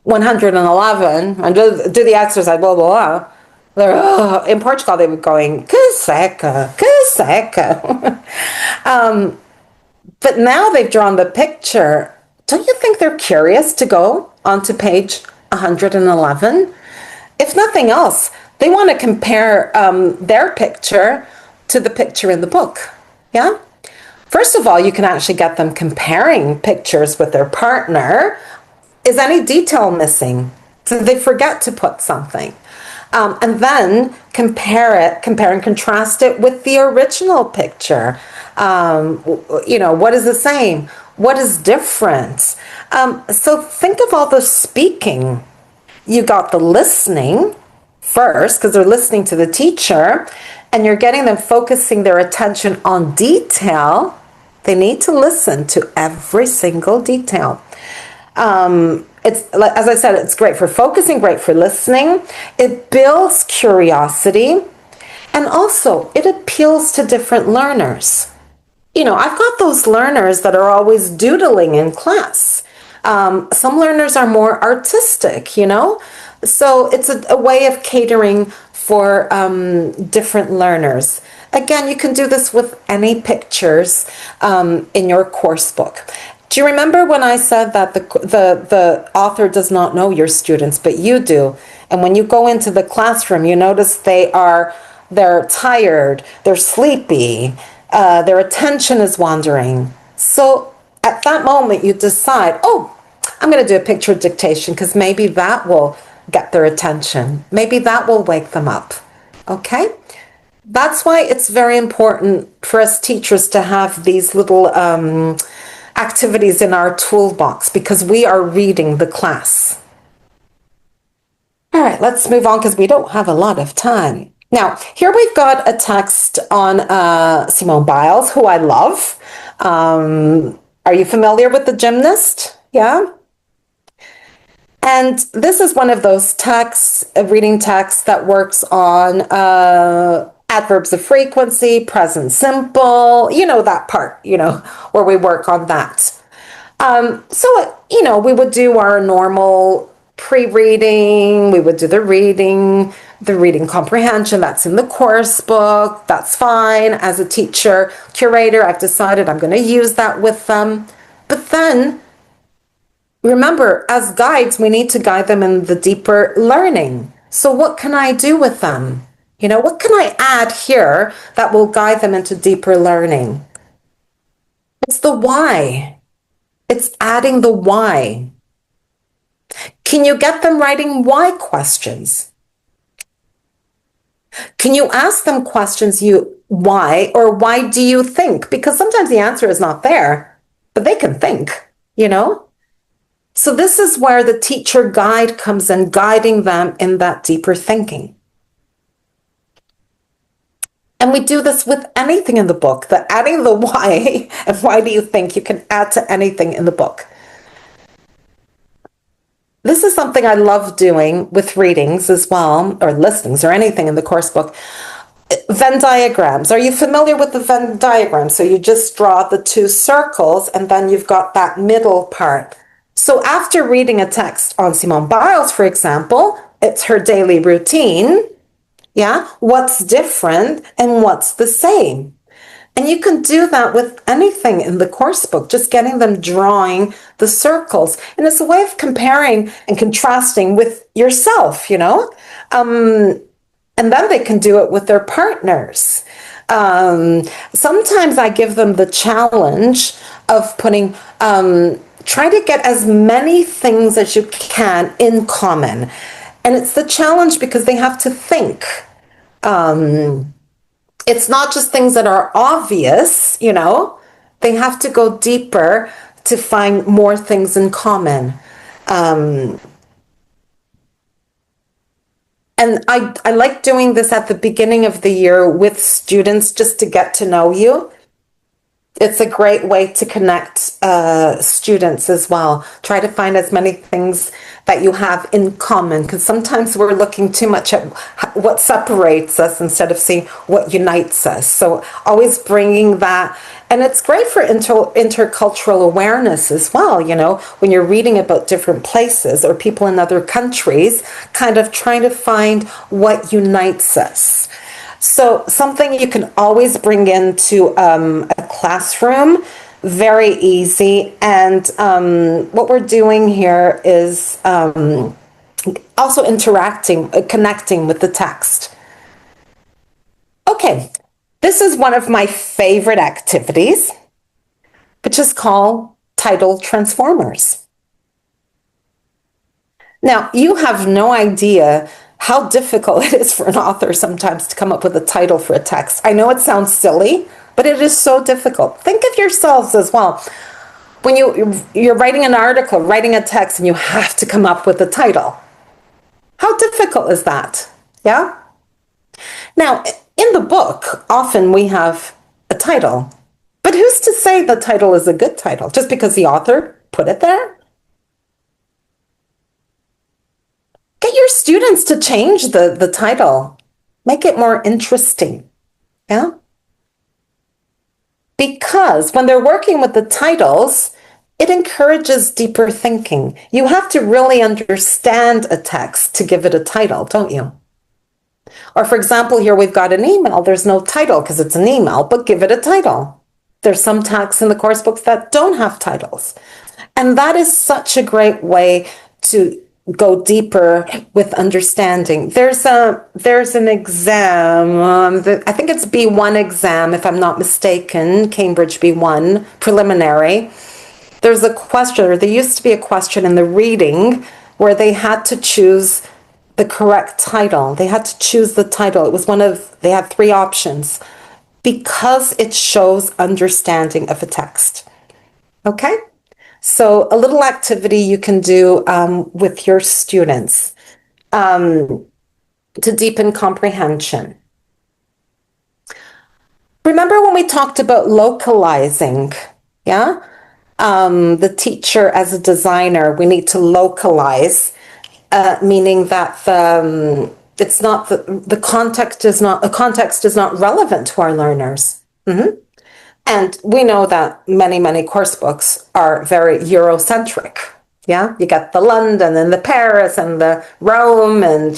111 and do the exercise, blah, blah, blah. In Portugal, they were going, que seca, que seca. But now they've drawn the picture. Don't you think they're curious to go onto page 111? If nothing else, they want to compare their picture to the picture in the book. Yeah? First of all, you can actually get them comparing pictures with their partner. Is any detail missing? Did they forget to put something? And then compare and contrast it with the original picture. What is the same? What is different? So think of all the speaking. You got the listening first, because they're listening to the teacher, and you're getting them focusing their attention on detail. They need to listen to every single detail. It's like, as I said, it's great for focusing, great for listening. It builds curiosity, and also it appeals to different learners. I've got those learners that are always doodling in class. Some learners are more artistic, so it's a way of catering for different learners. Again, you can do this with any pictures in your course book. Do you remember when I said that the author does not know your students, but you do? And when you go into the classroom, you notice they're tired, they're sleepy, their attention is wandering. So at that moment, you decide, I'm going to do a picture dictation because maybe that will get their attention. Maybe that will wake them up. Okay? That's why it's very important for us teachers to have these little activities in our toolbox, because we are reading the class. All right, let's move on because we don't have a lot of time. Now, here we've got a text on Simone Biles, who I love. Are you familiar with the gymnast? Yeah? And this is one of those texts, a reading text that works on adverbs of frequency, present simple, that part, where we work on that. We would do our normal pre-reading, we would do the reading comprehension, that's in the course book, that's fine. As a teacher, curator, I've decided I'm going to use that with them. But then, remember, as guides, we need to guide them in the deeper learning. So what can I do with them? What can I add here that will guide them into deeper learning? It's the why. It's adding the why. Can you get them writing why questions? Can you ask them questions why or why do you think? Because sometimes the answer is not there, but they can think, So this is where the teacher guide comes in, guiding them in that deeper thinking. And we do this with anything in the book, adding the why, and why do you think, you can add to anything in the book. This is something I love doing with readings as well, or listings, or anything in the course book. Venn diagrams. Are you familiar with the Venn diagram? So you just draw the two circles, and then you've got that middle part. So after reading a text on Simone Biles, for example, it's her daily routine. Yeah, what's different and what's the same? And you can do that with anything in the course book, just getting them drawing the circles. And it's a way of comparing and contrasting with yourself, And then they can do it with their partners. Sometimes I give them the challenge of putting, try to get as many things as you can in common. And it's the challenge because they have to think. It's not just things that are obvious, They have to go deeper to find more things in common. And I like doing this at the beginning of the year with students just to get to know you. It's a great way to connect students as well. Try to find as many things that you have in common, because sometimes we're looking too much at what separates us instead of seeing what unites us. So always bringing that, and it's great for intercultural awareness as well, when you're reading about different places or people in other countries, kind of trying to find what unites us. So something you can always bring into a classroom, very easy. And what we're doing here is also connecting with the text. Okay, this is one of my favorite activities, which is called Title Transformers. Now, you have no idea how difficult it is for an author sometimes to come up with a title for a text. I know it sounds silly, but it is so difficult. Think of yourselves as well. When you're writing an article, writing a text, and you have to come up with a title. How difficult is that? Yeah? Now, in the book, often we have a title. But who's to say the title is a good title? Just because the author put it there? Get your students to change the title. Make it more interesting. Yeah? Because when they're working with the titles, it encourages deeper thinking. You have to really understand a text to give it a title, don't you? Or for example, here we've got an email. There's no title because it's an email, but give it a title. There's some texts in the course books that don't have titles. And that is such a great way to go deeper with understanding. There's an exam, I think it's B1 exam, if I'm not mistaken, Cambridge B1, preliminary. There's a question, or there used to be a question in the reading where they had to choose the correct title. They had to choose the title. It was they had three options because it shows understanding of a text. Okay? So a little activity you can do with your students to deepen comprehension. Remember when we talked about localizing, yeah? The teacher as a designer, we need to localize, meaning that it's not the context is not relevant to our learners. Mm-hmm. And we know that many course books are very Eurocentric. Yeah, you got the London and the Paris and the Rome and,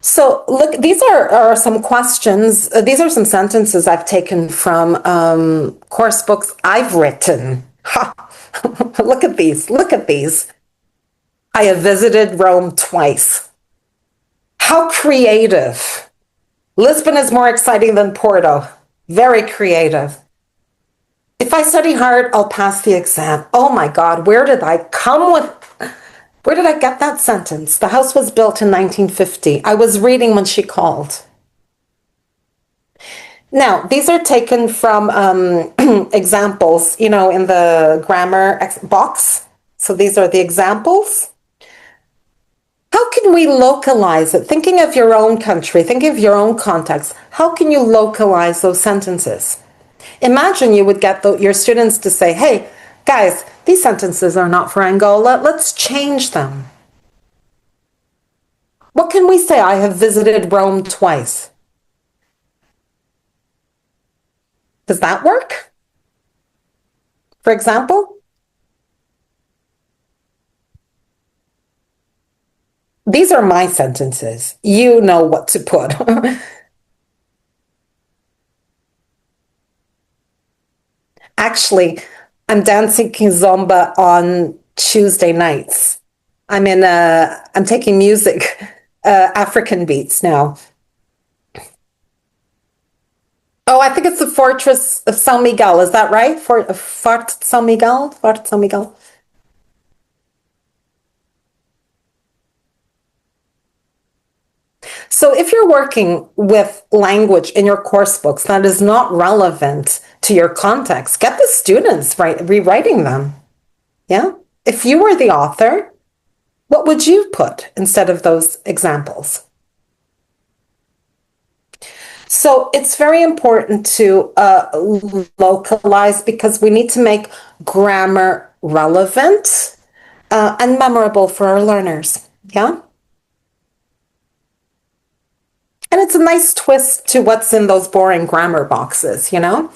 So look, these are some questions. These are some sentences I've taken from course books I've written. Ha! Look at these. I have visited Rome twice. How creative. Lisbon is more exciting than Porto. Very creative. If I study hard, I'll pass the exam. Oh my God, where did I get that sentence? The house was built in 1950. I was reading when she called. Now, these are taken from examples, in the grammar box. So these are the examples. How can we localize it? Thinking of your own country, thinking of your own context, how can you localize those sentences? Imagine you would get your students to say, hey, guys, these sentences are not for Angola. Let's change them. What can we say? I have visited Rome twice. Does that work? For example? These are my sentences. You know what to put. Actually, I'm dancing kizomba on Tuesday nights. I'm taking music, African beats now. Oh, I think it's the Fortress of São Miguel. Is that right? Fort São Miguel? Fort São Miguel. So if you're working with language in your course books that is not relevant to your context, get the students rewriting them. Yeah? If you were the author, what would you put instead of those examples? So it's very important to localize because we need to make grammar relevant and memorable for our learners. Yeah? And it's a nice twist to what's in those boring grammar boxes, All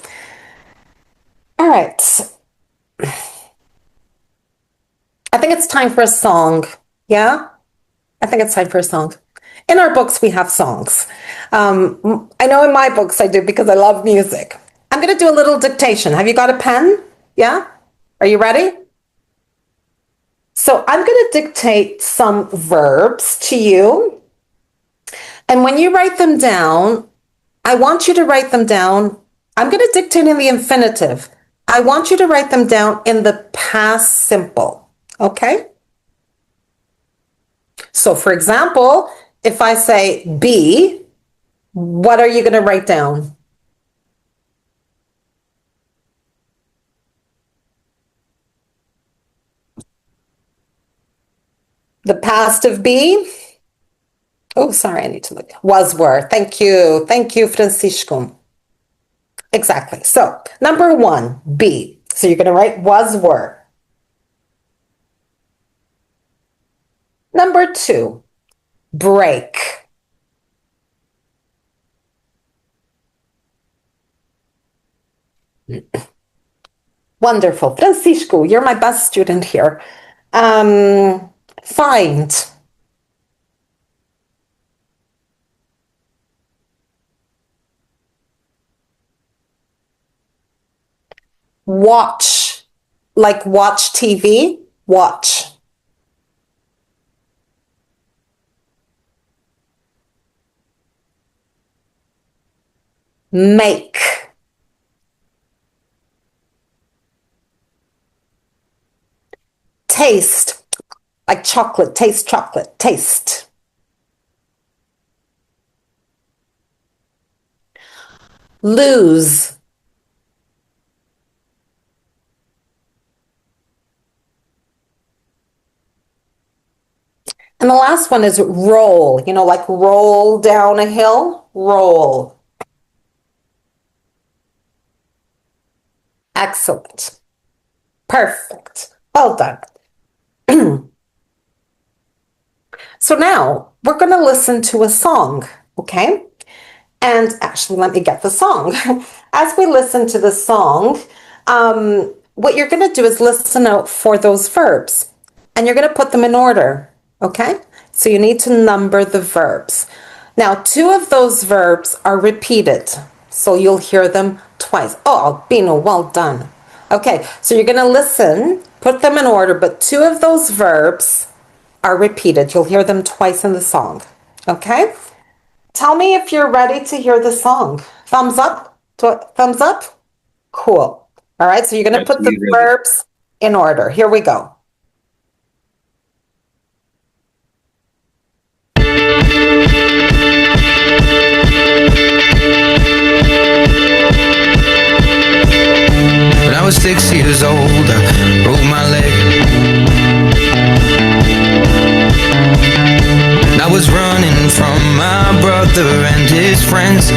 right. I think it's time for a song. Yeah? I think it's time for a song. In our books, we have songs. I know in my books I do because I love music. I'm going to do a little dictation. Have you got a pen? Yeah? Are you ready? So I'm going to dictate some verbs to you. And when you write them down, I want you to write them down. I'm going to dictate in the infinitive. I want you to write them down in the past simple. Okay? So for example, if I say be, what are you going to write down? The past of be? Oh, sorry, I need to look. Was, were. Thank you. Thank you, Francisco. Exactly. So, number 1, be. So you're going to write was, were. Number 2, break. Wonderful. Francisco, you're my best student here. Find. Watch, like watch TV, watch. Make. Taste, like chocolate, taste chocolate, taste. Lose. And the last one is roll, like roll down a hill, roll. Excellent. Perfect. Well done. So now we're going to listen to a song, okay? And actually, let me get the song. As we listen to the song, what you're going to do is listen out for those verbs, and you're going to put them in order, okay? So you need to number the verbs. Now, 2 of those verbs are repeated, so you'll hear them twice. Oh, Albino, well done. Okay, so you're going to listen, put them in order, but 2 of those verbs are repeated. You'll hear them twice in the song, Okay? Tell me if you're ready to hear the song. Thumbs up? Thumbs up? Cool. All right, so you're going to put the verbs in order. Here we go. When I was 6 years old, I broke my leg. And I was running from my brother and his friends,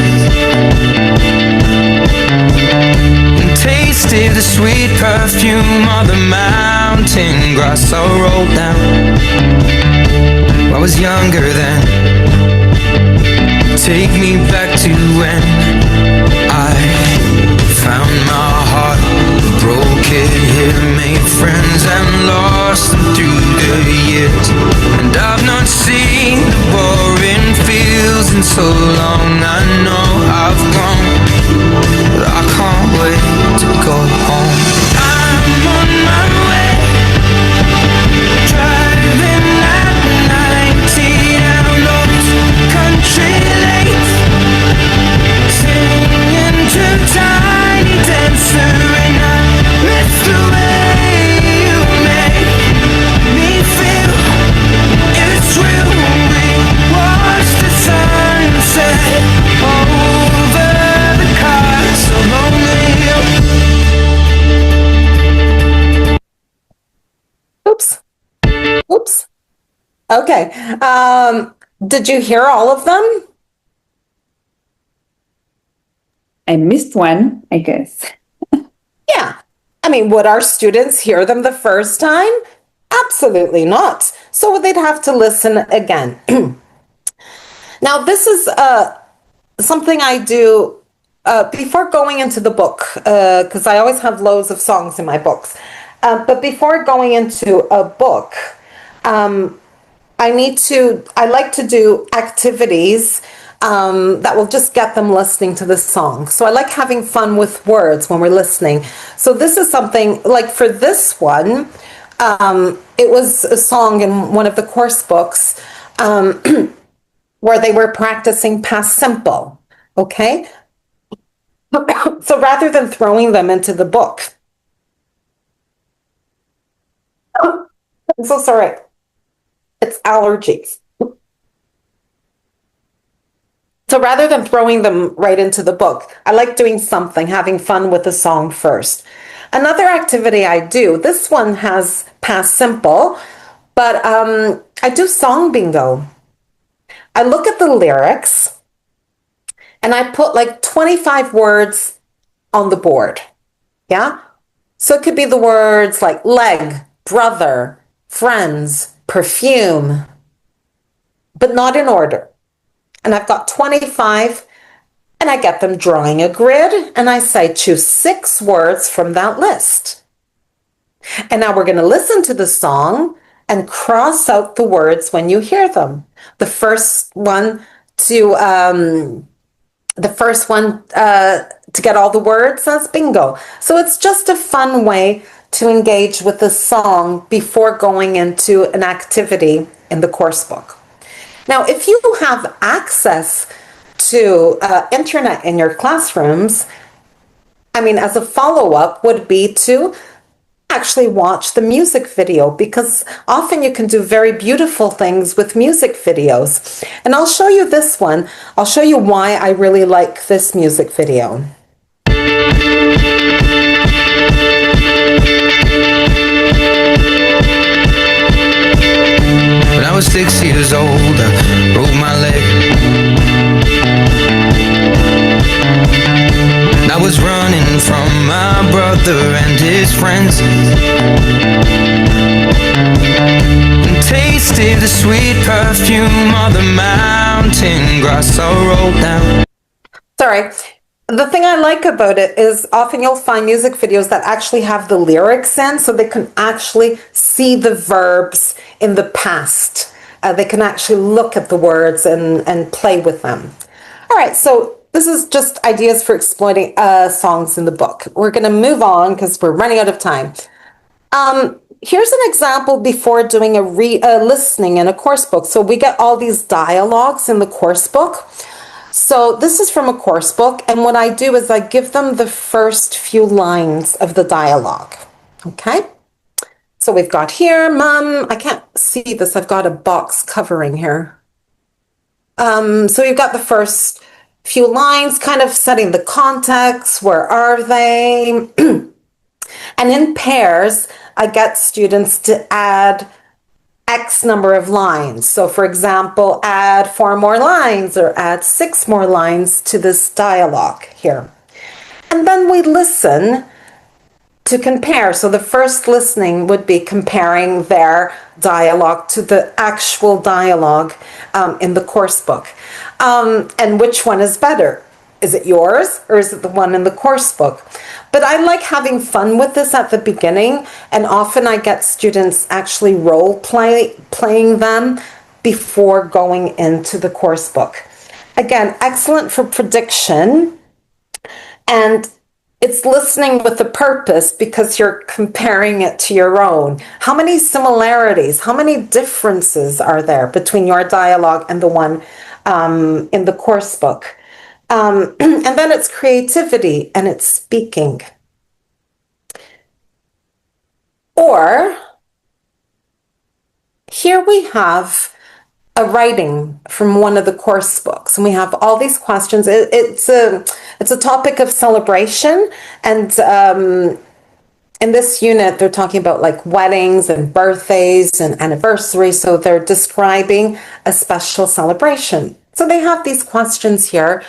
and tasted the sweet perfume of the mountain grass I rolled down. I was younger then. Take me back to when I found my heart, broke it here, made friends and lost them through the years. And I've not seen the boring fields in so long. I know I've grown, but I can't wait to go home. I'm on my way, driving at 90 down those country lanes, singing to Tiny Dancer, and I miss the way you make me feel. It's real. We watch the sunset over the castle lonely. Oops. Oops. Okay. Did you hear all of them? I missed one, I guess. Yeah. I mean, would our students hear them the first time? Absolutely not. So they'd have to listen again. Now, this is something I do before going into the book, because I always have loads of songs in my books. But before going into a book, I like to do activities that will just get them listening to the song. So I like having fun with words when we're listening. So this is something like for this one, it was a song in one of the course books where they were practicing past simple. Okay. So rather than throwing them into the book, I'm so sorry. It's allergies. So rather than throwing them right into the book, I like doing something, having fun with the song first. Another activity I do, this one has past simple, but I do song bingo. I look at the lyrics and I put like 25 words on the board. Yeah? So it could be the words like leg, brother, friends, perfume, but not in order. And I've got 25, and I get them drawing a grid, and I say choose 6 words from that list. And now we're going to listen to the song and cross out the words when you hear them. The first one to get all the words says bingo. So it's just a fun way to engage with the song before going into an activity in the course book. Now, if you have access to internet in your classrooms, I mean, as a follow-up would be to actually watch the music video, because often you can do very beautiful things with music videos. And I'll show you this one. I'll show you why I really like this music video. When I was 6 years old, I broke my leg. And I was running from my brother and his friends, and tasted the sweet perfume of the mountain grass I rolled down. Sorry. The thing I like about it is often you'll find music videos that actually have the lyrics in, so they can actually see the verbs in the past. They can actually look at the words and play with them. All right, so this is just ideas for exploiting songs in the book. We're going to move on because we're running out of time. Here's an example before doing a listening in a course book. So we get all these dialogues in the course book. So this is from a course book, and what I do is I give them the first few lines of the dialogue. Okay? So we've got here, Mum, I can't see this, I've got a box covering here. So you've got the first few lines, kind of setting the context, where are they? And in pairs, I get students to add X number of lines. So for example, add 4 more lines or add 6 more lines to this dialogue here. And then we listen to compare. So the first listening would be comparing their dialogue to the actual dialogue in the course book. And which one is better? Is it yours or is it the one in the course book? But I like having fun with this at the beginning, and often I get students actually playing them before going into the course book. Again, excellent for prediction, and it's listening with a purpose because you're comparing it to your own. How many similarities, how many differences are there between your dialogue and the one in the course book? And then it's creativity and it's speaking. Or here we have a writing from one of the course books, and we have all these questions. It's a topic of celebration, and in this unit they're talking about like weddings and birthdays and anniversaries, so they're describing a special celebration. So they have these questions here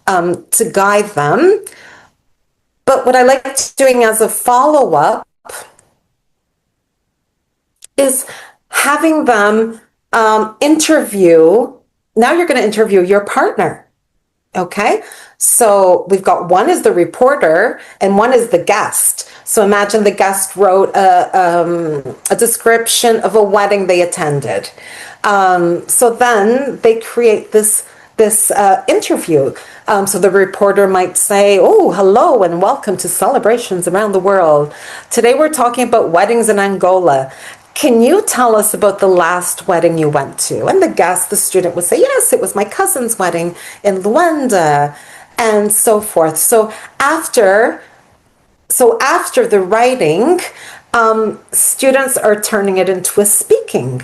to guide them. But what I like doing as a follow-up is having them interview. Now you're going to interview your partner. Okay, so we've got one is the reporter and one is the guest. So imagine the guest wrote a description of a wedding they attended. So then they create this interview. So the reporter might say, oh, hello and welcome to Celebrations Around the World. Today we're talking about weddings in Angola. Can you tell us about the last wedding you went to? And the student would say, yes, it was my cousin's wedding in Luanda, and so forth. So after the writing, students are turning it into a speaking,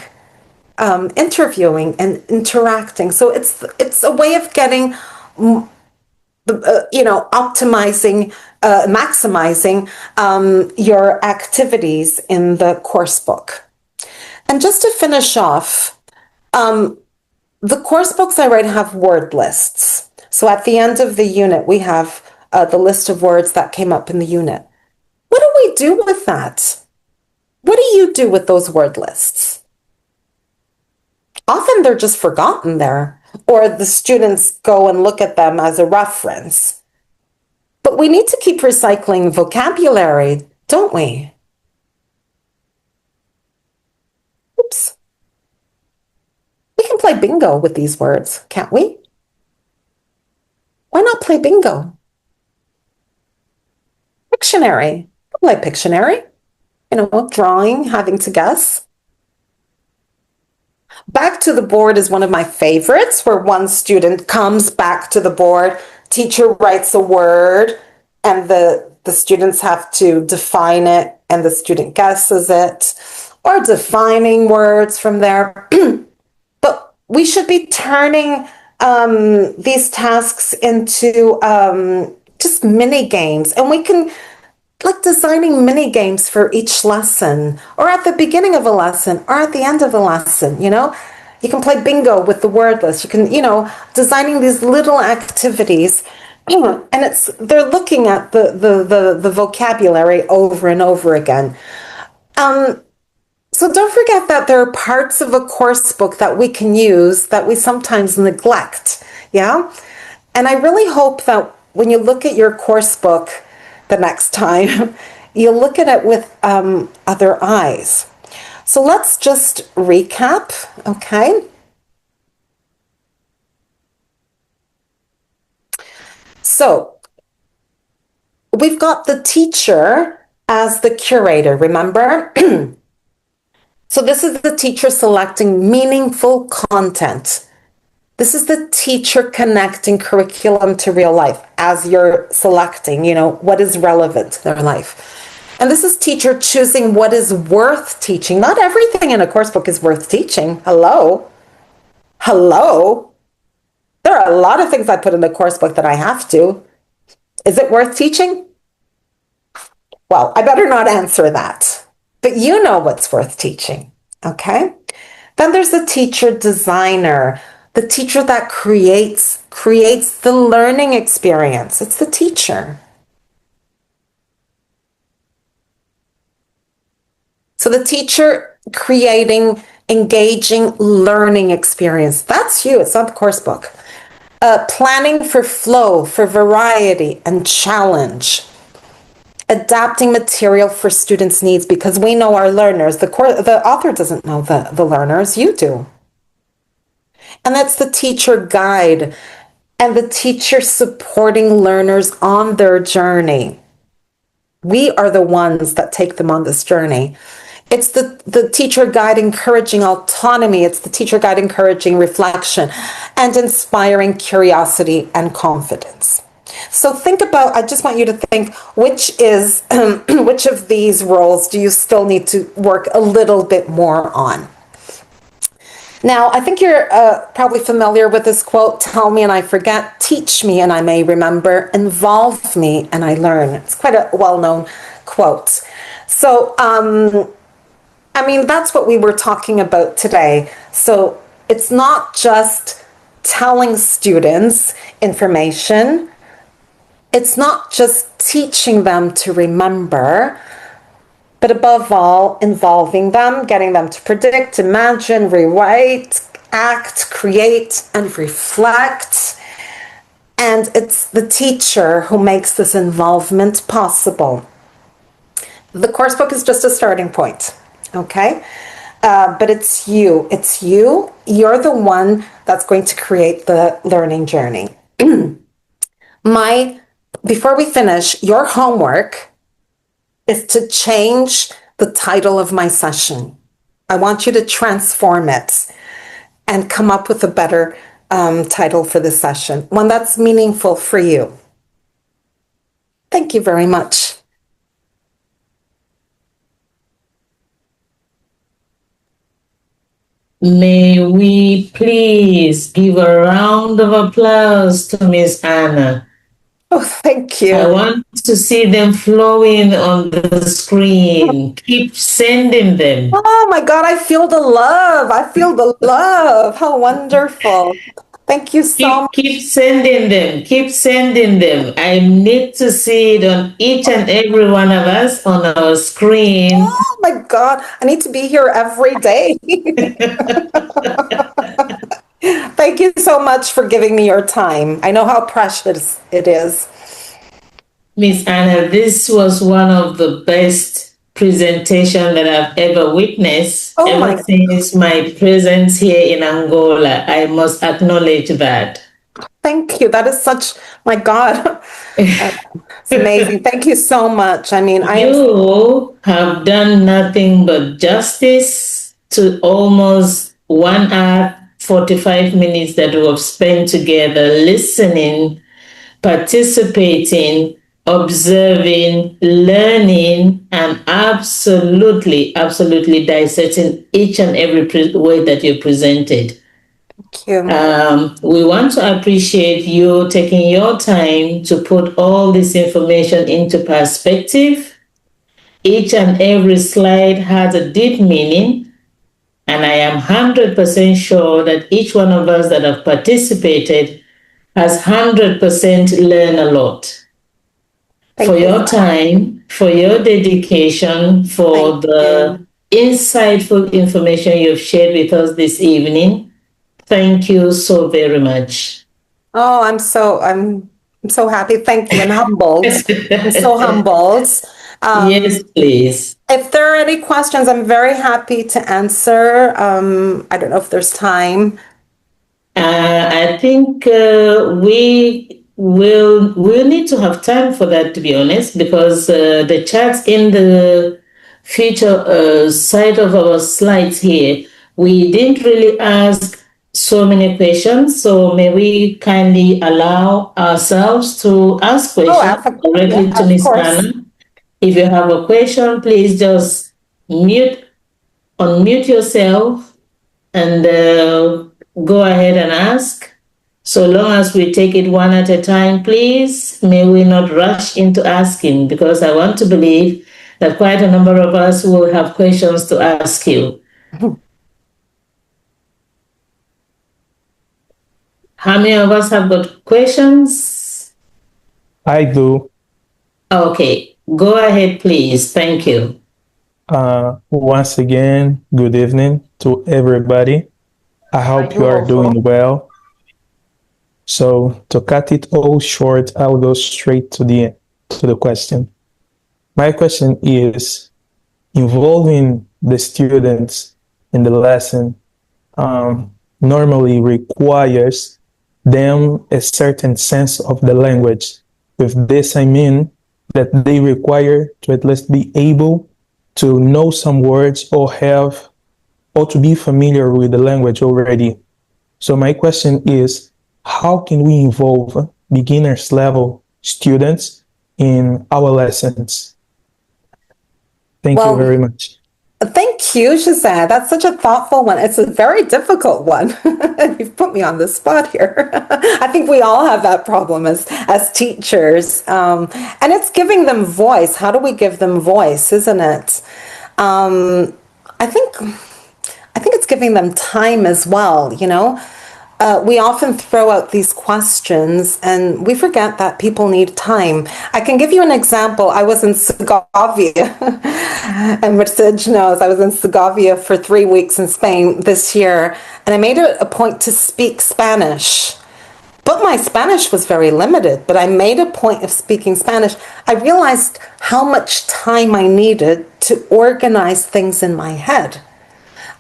interviewing and interacting. So it's a way of getting, optimizing, maximizing your activities in the course book. And just to finish off, the course books I write have word lists. So at the end of the unit, we have the list of words that came up in the unit. What do we do with that? What do you do with those word lists? Often they're just forgotten there, or the students go and look at them as a reference. But we need to keep recycling vocabulary, don't we? Oops. We can play bingo with these words, can't we? Why not play bingo? Pictionary. Play Pictionary. Drawing, having to guess. Back to the board is one of my favorites, where one student comes back to the board, teacher writes a word, and the students have to define it, and the student guesses it, or defining words from there. But we should be turning these tasks into just mini games, and we can designing mini games for each lesson, or at the beginning of a lesson, or at the end of a lesson. You can play bingo with the word list. You can, designing these little activities, and they're looking at the vocabulary over and over again. So don't forget that there are parts of a course book that we can use that we sometimes neglect. Yeah, and I really hope that when you look at your course book the next time, you'll look at it with other eyes. So let's just recap, okay? So we've got the teacher as the curator, remember? So this is the teacher selecting meaningful content. This is the teacher connecting curriculum to real life as you're selecting, what is relevant to their life. And this is teacher choosing what is worth teaching. Not everything in a course book is worth teaching. Hello? There are a lot of things I put in the course book that I have to. Is it worth teaching? Well, I better not answer that. But you know what's worth teaching, okay? Then there's the teacher designer, the teacher that creates the learning experience. It's the teacher. So the teacher creating, engaging learning experience. That's you. It's not the course book. Planning for flow, for variety and challenge. Adapting material for students' needs, because we know our learners. The author doesn't know the learners. You do. And that's the teacher guide and the teacher supporting learners on their journey. We are the ones that take them on this journey. It's the teacher guide encouraging autonomy. It's the teacher guide encouraging reflection and inspiring curiosity and confidence. So I just want you to think, which of these roles do you still need to work a little bit more on? Now, I think you're probably familiar with this quote, tell me and I forget, teach me and I may remember, involve me and I learn. It's quite a well-known quote. So, that's what we were talking about today. So it's not just telling students information. It's not just teaching them to remember, but above all, involving them, getting them to predict, imagine, rewrite, act, create, and reflect. And it's the teacher who makes this involvement possible. The course book is just a starting point, okay? But it's you. It's you. You're the one that's going to create the learning journey. Before we finish, your homework is to change the title of my session. I want you to transform it and come up with a better title for this session, one that's meaningful for you. Thank you very much. May we please give a round of applause to Miss Anna. Oh, thank you. I want to see them flowing on the screen. Keep sending them. Oh my God, I feel the love. How wonderful. Thank you so much. Keep sending them. Keep sending them. I need to see it on each and every one of us on our screen. Oh my God, I need to be here every day. Thank you so much for giving me your time. I know how precious it is. Miss Anna, this was one of the best presentations that I've ever witnessed. Ever since my presence here in Angola. I must acknowledge that. Thank you. That is my God. It's amazing. Thank you so much. You have done nothing but justice to almost 1 hour, 45 minutes that we have spent together listening, participating, observing, learning, and absolutely dissecting each and every way that you presented. Thank you. We want to appreciate you taking your time to put all this information into perspective. Each and every slide has a deep meaning. And I am 100% sure that each one of us that have participated has 100% learned a lot. For your time, for your dedication, for the insightful information you've shared with us this evening. Thank you so very much. Oh, I'm so happy. Thank you, and humbled. I'm so humbled. Yes, please. If there are any questions, I'm very happy to answer. I don't know if there's time. I think we we'll need to have time for that, to be honest, because the charts in the future side of our slides here, we didn't really ask so many questions. So may we kindly allow ourselves to ask questions directly to Ms. Anna. If you have a question, please just unmute yourself and go ahead and ask. So long as we take it one at a time, please, may we not rush into asking, because I want to believe that quite a number of us will have questions to ask you. How many of us have got questions? I do. Okay, go ahead, please. Thank you. Once again, good evening to everybody. I hope you are doing well. So to cut it all short, I'll go straight to the question. My question is, involving the students in the lesson normally requires them a certain sense of the language. With this, I mean that they require to at least be able to know some words or to be familiar with the language already. So my question is, how can we involve beginners level students in our lessons? Thank you very much. Thank you, José. That's such a thoughtful one. It's a very difficult one. You've put me on the spot here. I think we all have that problem as teachers. And it's giving them voice. How do we give them voice, isn't it? I think it's giving them time as well, you know? We often throw out these questions and we forget that people need time. I can give you an example. I was in Segovia, and Mercedes knows I was in Segovia for 3 weeks in Spain this year, and I made it a point to speak Spanish. But my Spanish was very limited, but I made a point of speaking Spanish. I realized how much time I needed to organize things in my head.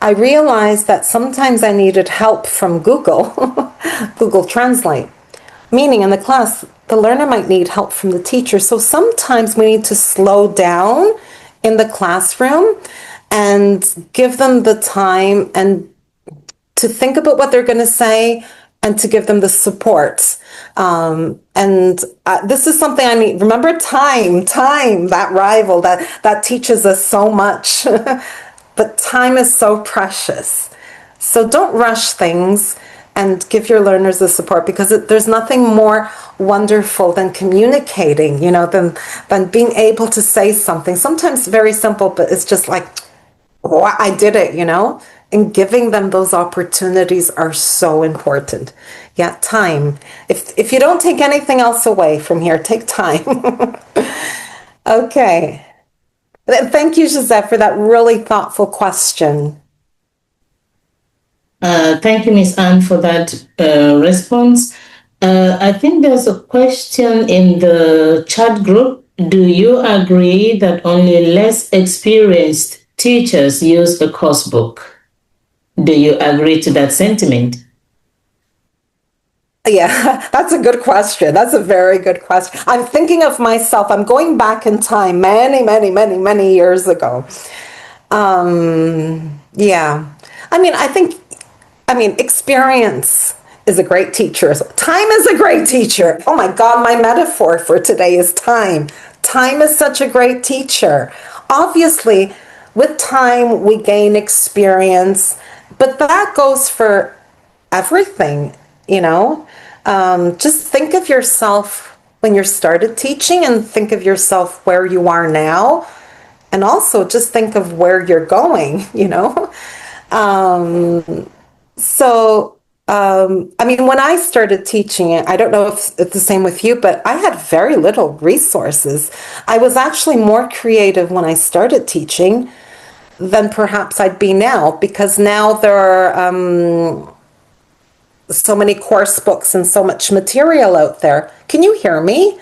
I realized that sometimes I needed help from Google, Google Translate, meaning in the class, the learner might need help from the teacher. So sometimes we need to slow down in the classroom and give them the time and to think about what they're going to say and to give them the support. This is something I need. Remember time, that rival that teaches us so much. But time is so precious. So don't rush things and give your learners the support, because there's nothing more wonderful than communicating, you know, than being able to say something. Sometimes very simple, but it's just like, oh, I did it, you know? And giving them those opportunities are so important. Yeah, time. If you don't take anything else away from here, take time. Okay. Thank you, José, for that really thoughtful question. Thank you, Ms. Anne, for that response. I think there's a question in the chat group. Do you agree that only less experienced teachers use a course book? Do you agree to that sentiment? Yeah, that's a good question. That's a very good question. I'm thinking of myself. I'm going back in time many years ago. Yeah. I mean, experience is a great teacher. Time is a great teacher. Oh my God, my metaphor for today is time. Time is such a great teacher. Obviously, with time, we gain experience, but that goes for everything, you know? Just think of yourself when you started teaching and think of yourself where you are now. And also just think of where you're going, you know? I mean, when I started teaching it, I don't know if it's the same with you, but I had very little resources. I was actually more creative when I started teaching than perhaps I'd be now, because now there are so many course books and so much material out there. Can you hear me?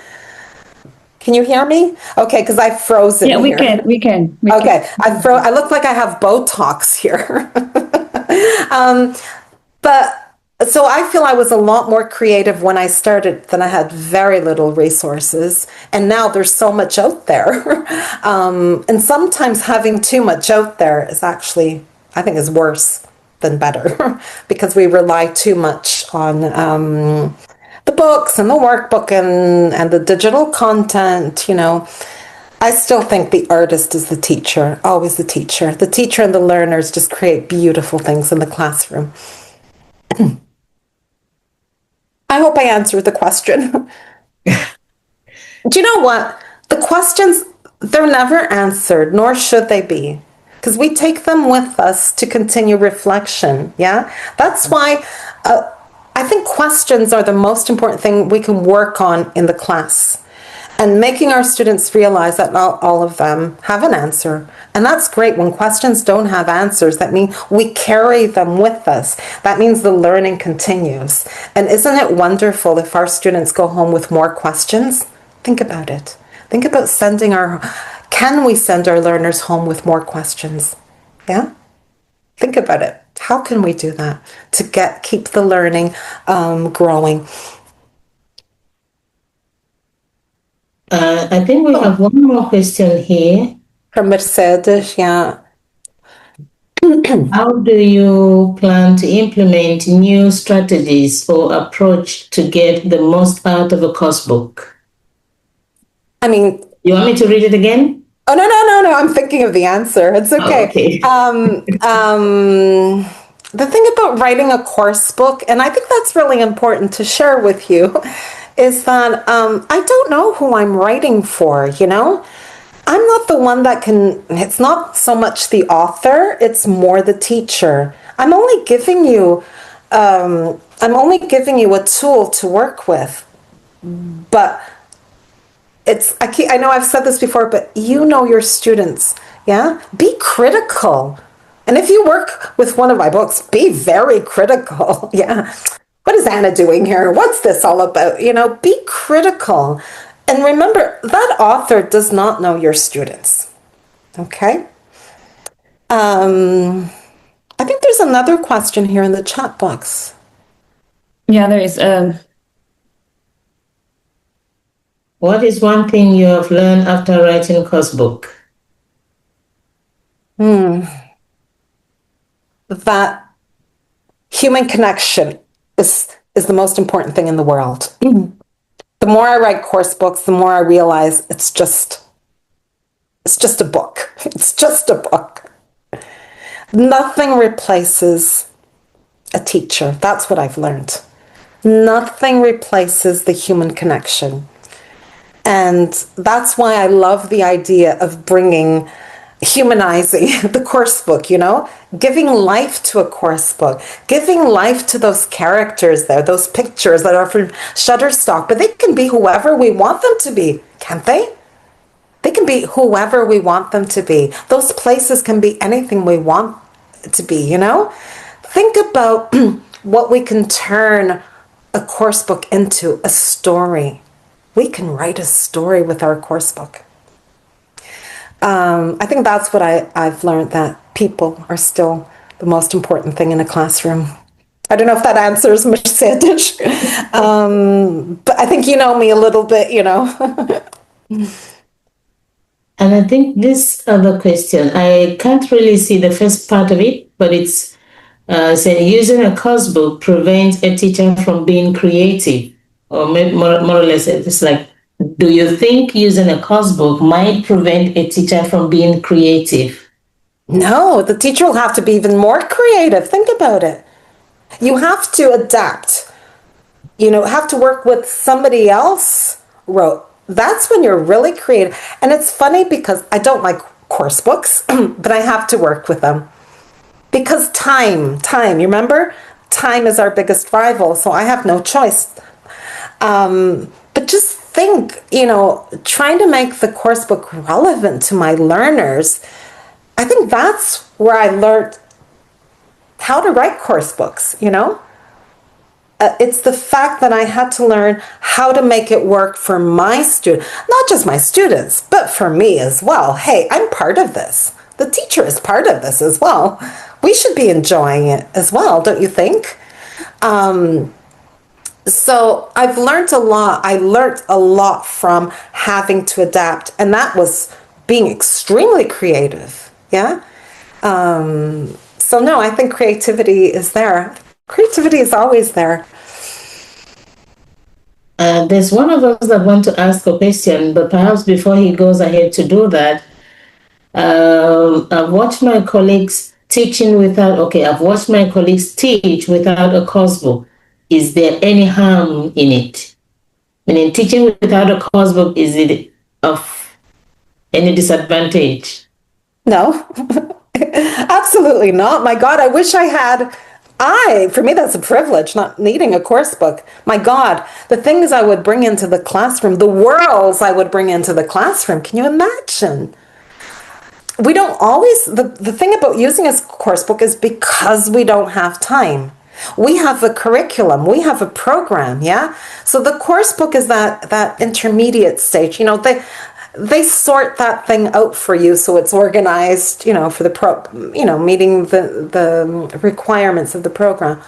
Can you hear me? Okay, because I've frozen here. We can. Okay, I look like I have Botox here. But So I feel I was a lot more creative when I started than I had very little resources. And now there's so much out there. And sometimes having too much out there is actually, I think, is worse than better because we rely too much on the books and the workbook and the digital content, you know. I still think the artist is the teacher, always the teacher. The teacher and the learners just create beautiful things in the classroom. I hope I answered the question. Do you know what? The questions, they're never answered, nor should they be, because we take them with us to continue reflection. Yeah? That's why I think questions are the most important thing we can work on in the class. And making our students realize that not all of them have an answer. And that's great. When questions don't have answers, that means we carry them with us. That means the learning continues. And isn't it wonderful if our students go home with more questions? Think about it. Think about can we send our learners home with more questions? Yeah? Think about it. How can we do that to keep the learning growing? I think we have one more question here. From Mercedes, yeah. How do you plan to implement new strategies or approach to get the most out of a course book? I mean, you want me to read it again? Oh, no. I'm thinking of the answer. It's okay. Oh, okay. The thing about writing a course book, and I think that's really important to share with you, is that I don't know who I'm writing for, you know? I'm not the one that it's not so much the author, it's more the teacher. I'm only giving you a tool to work with. But I know I've said this before, but you know your students, yeah? Be critical. And if you work with one of my books, be very critical, yeah? What is Anna doing here? What's this all about? You know, be critical. And remember, that author does not know your students, okay? I think there's another question here in the chat box. Yeah, there is. What is one thing you have learned after writing a course book? That human connection is the most important thing in the world. The more I write course books, the more I realize it's just a book. It's just a book. Nothing replaces a teacher. That's what I've learned. Nothing replaces the human connection. And that's why I love the idea of humanizing the course book, you know, giving life to a course book, giving life to those characters there, those pictures that are from Shutterstock, but they can be whoever we want them to be, can't they? They can be whoever we want them to be. Those places can be anything we want it to be, you know? Think about what we can turn a course book into, a story. We can write a story with our course book. I think that's what I've learned, that people are still the most important thing in a classroom. I don't know if that answers Mercedes, but I think you know me a little bit, you know. And I think this other question, I can't really see the first part of it, but it's saying using a course book prevents a teacher from being creative, or more or less it's like, do you think using a course book might prevent a teacher from being creative? No, the teacher will have to be even more creative. Think about it. You have to adapt. You know, have to work with somebody else wrote. That's when you're really creative. And it's funny because I don't like course books, but I have to work with them. Because time, you remember? Time is our biggest rival, so I have no choice. But just think, you know, trying to make the course book relevant to my learners, I think that's where I learned how to write course books, you know? It's the fact that I had to learn how to make it work for my students, not just my students, but for me as well. Hey, I'm part of this. The teacher is part of this as well. We should be enjoying it as well, don't you think? So I've learned a lot. I learned a lot from having to adapt, and that was being extremely creative. Yeah. So no, I think creativity is there. Creativity is always there. There's one of us that want to ask a question, but perhaps before he goes ahead to do that, I've watched my colleagues I've watched my colleagues teach without a course book. Is there any harm in it? Meaning, teaching without a course book, is it of any disadvantage? No, absolutely not. My God, I wish I had. For me, that's a privilege, not needing a course book. My God, the things I would bring into the classroom, the worlds I would bring into the classroom. Can you imagine? We don't always, the thing about using a course book is because we don't have time. We have a curriculum, we have a program, yeah? So the course book is that intermediate stage. You know, they sort that thing out for you so it's organized, you know, for meeting the requirements of the program.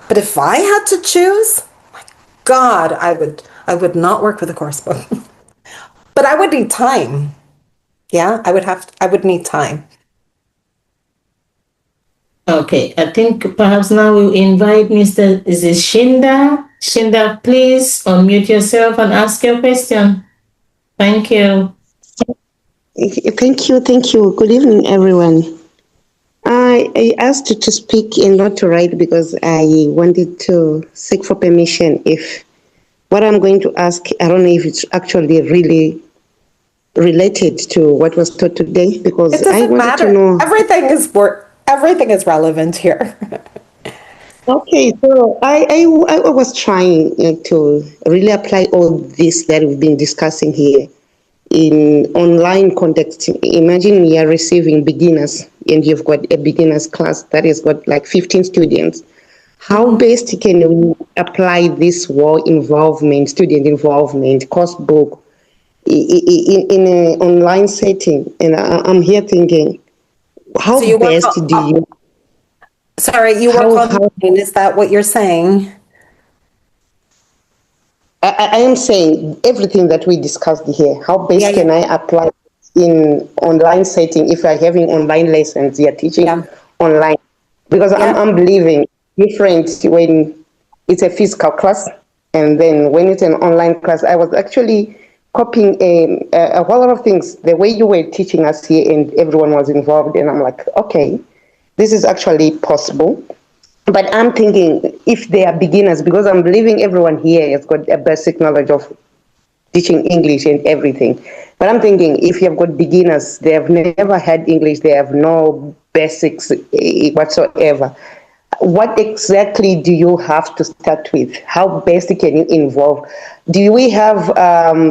But if I had to choose, my God, I would not work with a course book. But I would need time. Yeah, I would need time. Okay, I think perhaps now we'll invite Mr. Is it Shinda? Shinda, please unmute yourself and ask your question. Thank you. Thank you. Good evening, everyone. I asked you to speak and not to write because I wanted to seek for permission if what I'm going to ask, I don't know if it's actually really related to what was taught today, because It doesn't I wanted matter. to know. Everything is relevant here. Okay, so I was trying to really apply all this that we've been discussing here in online context. Imagine you are receiving beginners and you've got a beginners class that has got like 15 students. How best can we apply this student involvement, course book in an online setting? And I'm here thinking, how So best do you? Sorry, you work online. Is that what you're saying? I am saying everything that we discussed here. How best can I apply in online setting if I'm having online lessons? You're teaching online, because I'm believing different when it's a physical class, and then when it's an online class. I was actually copying a whole lot of things the way you were teaching us here, and everyone was involved. And I'm like, okay, this is actually possible. But I'm thinking if they are beginners, because I'm believing everyone here has got a basic knowledge of teaching English and everything. But I'm thinking if you've got beginners, they have never had English, they have no basics whatsoever. What exactly do you have to start with? How best can you involve? Do we have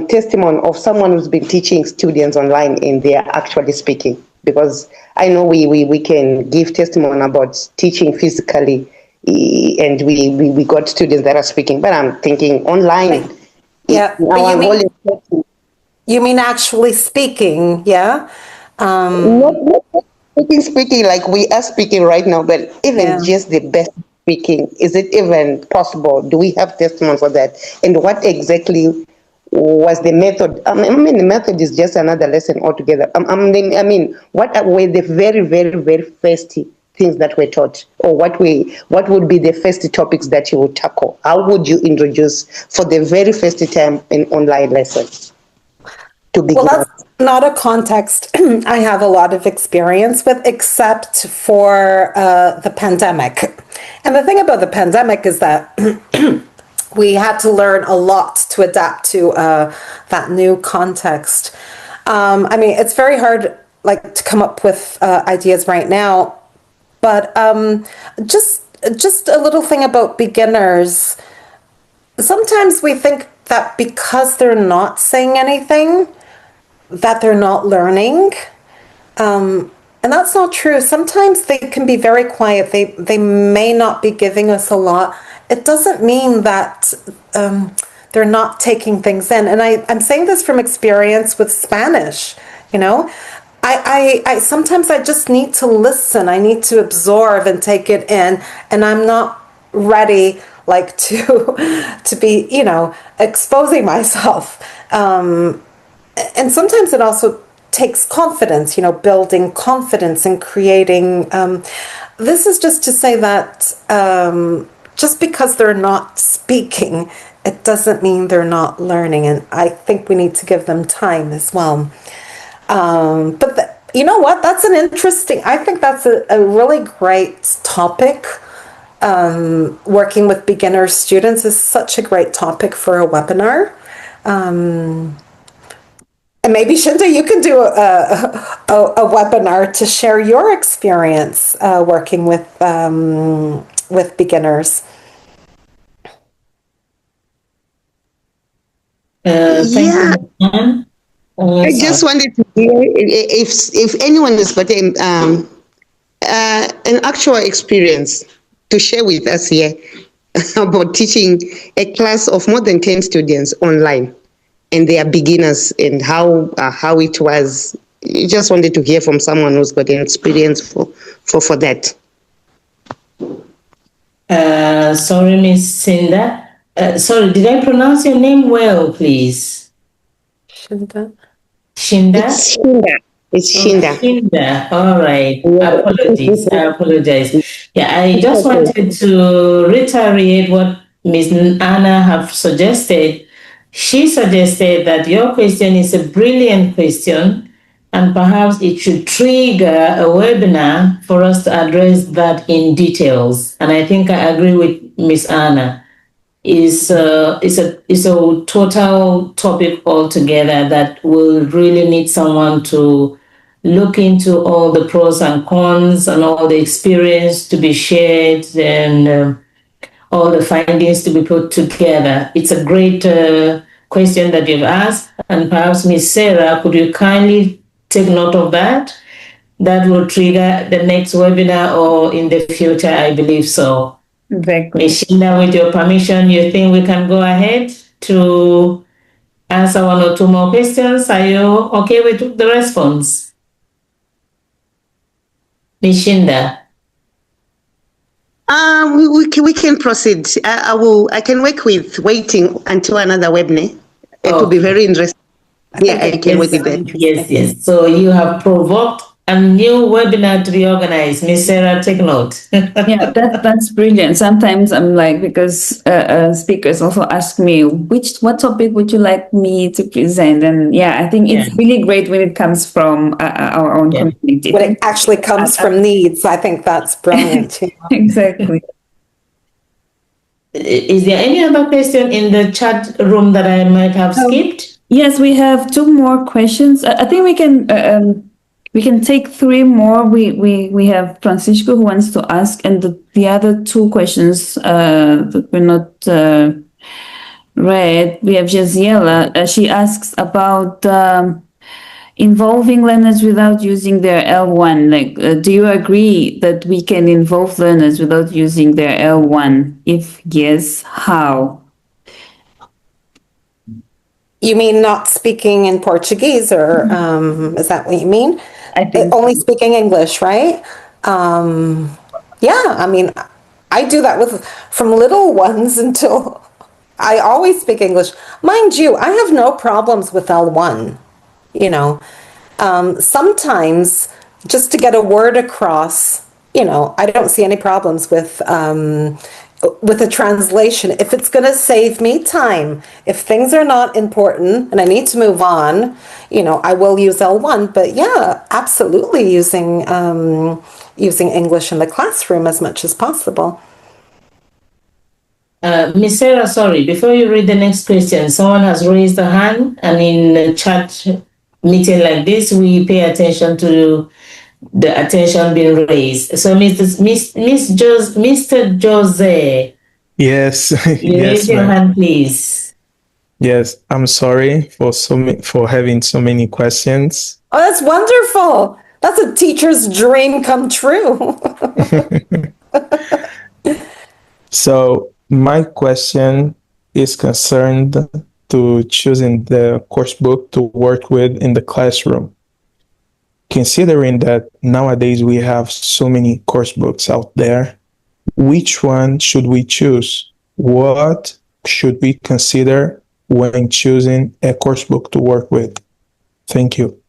testimony of someone who's been teaching students online and they are actually speaking? Because I know we can give testimony about teaching physically, and we got students that are speaking, but I'm thinking online. Yeah, but you mean actually speaking, yeah? Not speaking like we are speaking right now, but even just the best speaking, is it even possible? Do we have testimony for that? And what exactly was the method? I mean, the method is just another lesson altogether. I mean, what were the very, very, very first things that were taught, or what would be the first topics that you would tackle? How would you introduce for the very first time an online lesson to begin? Well, that's not a context I have a lot of experience with, except for the pandemic. And the thing about the pandemic is that we had to learn a lot to adapt to that new context. I mean, it's very hard, like, to come up with ideas right now. But just a little thing about beginners. Sometimes we think that because they're not saying anything, that they're not learning. And that's not true. Sometimes they can be very quiet. They may not be giving us a lot. It doesn't mean that they're not taking things in. And I'm saying this from experience with Spanish, you know. I sometimes I just need to listen. I need to absorb and take it in. And I'm not ready, like to be, exposing myself. And sometimes it also takes confidence, building confidence and creating. This is just to say that just because they're not speaking, it doesn't mean they're not learning. And I think we need to give them time as well. But you know what? I think that's a really great topic. Working with beginner students is such a great topic for a webinar. And maybe Shinda, you can do a webinar to share your experience working with beginners. Yeah. I just wanted to hear if anyone has got an actual experience to share with us here about teaching a class of more than 10 students online, and they are beginners, and how it was. I just wanted to hear from someone who's got an experience for that. Sorry, Miss Cinda. Sorry, did I pronounce your name well, please? Shinda. Shinda? It's Shinda. It's Shinda. Shinda. All right. Yeah. Apologies. I apologize. Yeah, I just wanted to reiterate what Ms. Anna have suggested. She suggested that your question is a brilliant question, and perhaps it should trigger a webinar for us to address that in details. And I think I agree with Ms. Anna. It's a total topic altogether that will really need someone to look into all the pros and cons and all the experience to be shared and all the findings to be put together. It's a great question that you've asked, and perhaps Ms. Sarah, could you kindly take note of that? That will trigger the next webinar or in the future, I believe so. Exactly. Ms. Shinda, with your permission, you think we can go ahead to answer one or two more questions? Are you okay with the response? Ms. Shinda. We can proceed. I can work with waiting until another webinar. It will be very interesting. Yeah, I can work with that. Yes. So you have provoked a new webinar to be organized. Ms. Sarah, take note. Yeah, that's brilliant. Sometimes I'm like, because speakers also ask me, what topic would you like me to present? And yeah, I think it's really great when it comes from our own community. When it actually comes from needs, I think that's brilliant too. Exactly. Is there any other question in the chat room that I might have skipped? Yes, we have two more questions. I think we can take three more. We have Francisco who wants to ask, and the other two questions that were not read. We have Jaziela. She asks about involving learners without using their L1. Like, do you agree that we can involve learners without using their L1? If yes, how? You mean not speaking in Portuguese, or is that what you mean? I think only speaking English, right? Yeah, I mean, I do that from little ones until I always speak English. Mind you, I have no problems with L1. Sometimes just to get a word across, I don't see any problems with a translation. If it's going to save me time, if things are not important and I need to move on, I will use L1. But yeah, absolutely using English in the classroom as much as possible. Ms. Sarah, sorry, before you read the next question, someone has raised a hand, and in a chat meeting like this, we pay attention to the attention being raised. So, Mr. Jose. Yes. You raise your hand, please. Yes, I'm sorry for having so many questions. Oh, that's wonderful. That's a teacher's dream come true. So my question is concerned to choosing the course book to work with in the classroom. Considering that nowadays we have so many course books out there, which one should we choose? What should we consider when choosing a course book to work with? Thank you.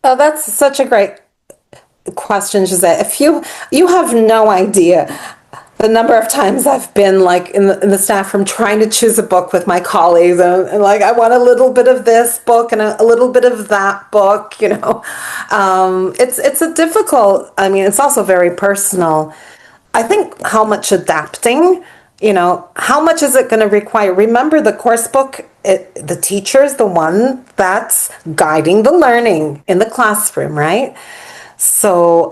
Oh, that's such a great question, Josette. If you have no idea the number of times I've been like in the staff room trying to choose a book with my colleagues, and like I want a little bit of this book and a little bit of that book, you know. It's a difficult, I mean, it's also very personal. I think how much adapting, you know, how much is it going to require? Remember, the course book, the teacher is the one that's guiding the learning in the classroom, right? So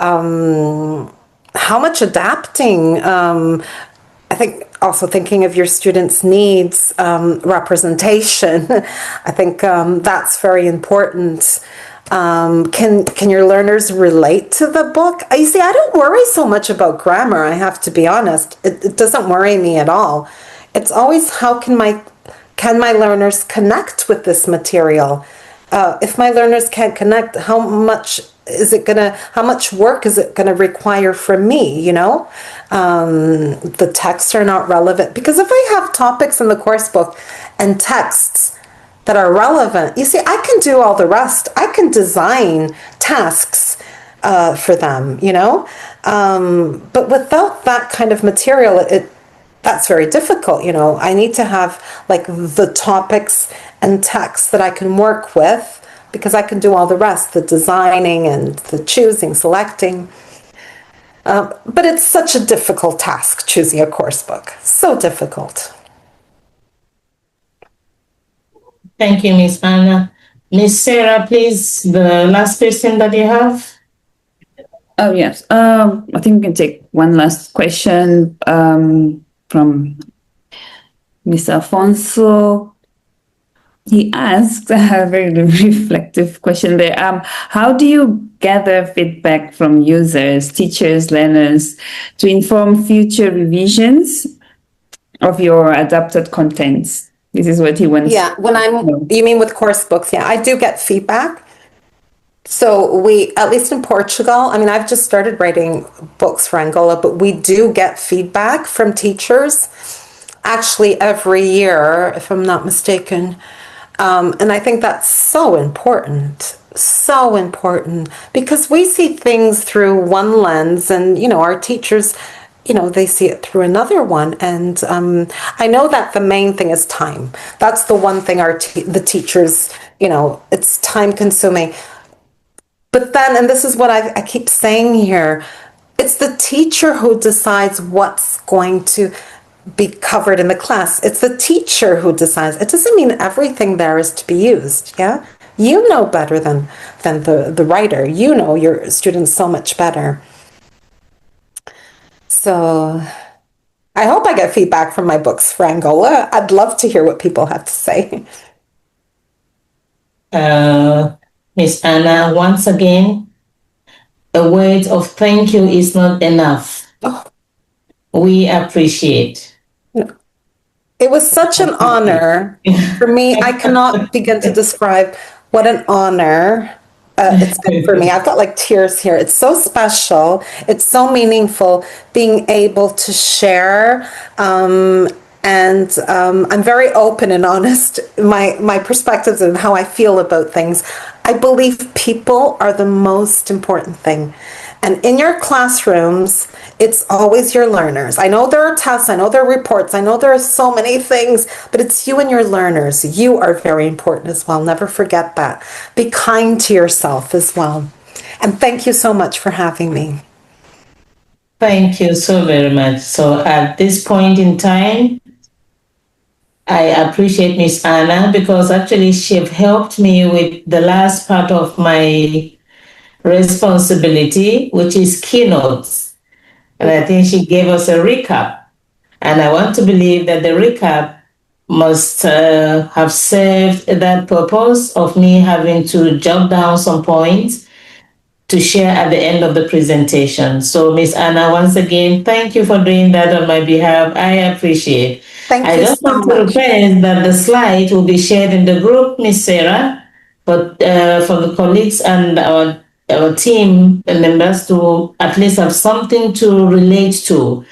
how much adapting? I think also thinking of your students' needs, representation. I think that's very important. Can your learners relate to the book? You see, I don't worry so much about grammar, I have to be honest. It doesn't worry me at all. It's always how can my learners connect with this material? If my learners can't connect, how much work is it gonna require from me, you know? The texts are not relevant, because if I have topics in the course book and texts that are relevant, you see, I can do all the rest. I can design tasks for them, you know? But without that kind of material, that's very difficult, you know? I need to have like the topics and texts that I can work with, because I can do all the rest, the designing and the choosing, selecting. But it's such a difficult task, choosing a course book. So difficult. Thank you, Miss Anna. Miss Sarah, please, the last question that you have. Oh, yes. I think we can take one last question from Mr. Alfonso. He asks a very reflective question there. How do you gather feedback from users, teachers, learners to inform future revisions of your adapted contents? This is what he wants. Yeah, you mean with course books? Yeah, I do get feedback. So we, at least in Portugal, I mean, I've just started writing books for Angola, but we do get feedback from teachers actually every year, if I'm not mistaken. And I think that's so important, because we see things through one lens, and, you know, our teachers, you know, they see it through another one. And I know that the main thing is time. That's the one thing the teachers, you know, it's time consuming. But then, and this is what I keep saying here, it's the teacher who decides what's going to be covered in the class. It's the teacher who decides. It doesn't mean everything there is to be used, yeah? You know better than the writer. You know your students so much better. So I hope I get feedback from my books for Angola. I'd love to hear what people have to say. Miss Anna, once again, a word of thank you is not enough. Oh. We appreciate. It was such an honor for me. I cannot begin to describe what an honor it's been for me. I've got like tears here. It's so special. It's so meaningful being able to share. And I'm very open and honest, my perspectives and how I feel about things. I believe people are the most important thing. And in your classrooms, it's always your learners. I know there are tests, I know there are reports, I know there are so many things, but it's you and your learners. You are very important as well. Never forget that. Be kind to yourself as well. And thank you so much for having me. Thank you so very much. So at this point in time, I appreciate Miss Anna, because actually she helped me with the last part of my responsibility, which is keynotes. And I think she gave us a recap. And I want to believe that the recap must have served that purpose of me having to jot down some points to share at the end of the presentation. So Miss Anna, once again, thank you for doing that on my behalf. I appreciate. Thank you I just so want to much. request that the slide will be shared in the group, Miss Sarah, but for the colleagues and our team members to at least have something to relate to.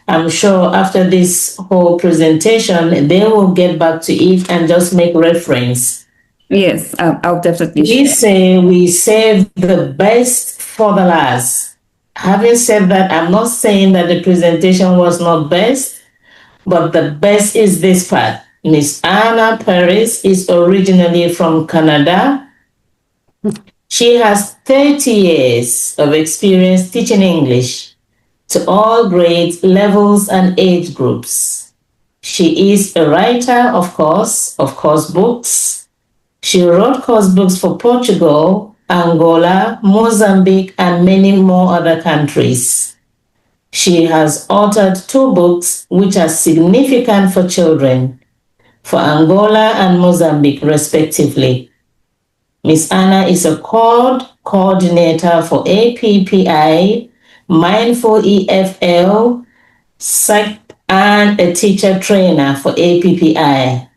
I'm sure after this whole presentation, they will get back to it and just make reference. Yes, I'll definitely We share. say we save the best for the last. Having said that, I'm not saying that the presentation was not best, but the best is this part. Miss Anna Pires is originally from Canada. She has 30 years of experience teaching English to all grades, levels, and age groups. She is a writer, of course, books. She wrote course books for Portugal, Angola, Mozambique, and many more other countries. She has authored 2 books which are significant for children, for Angola and Mozambique, respectively. Miss Anna is a coordinator for APPI, Mindful EFL, and a teacher trainer for APPI,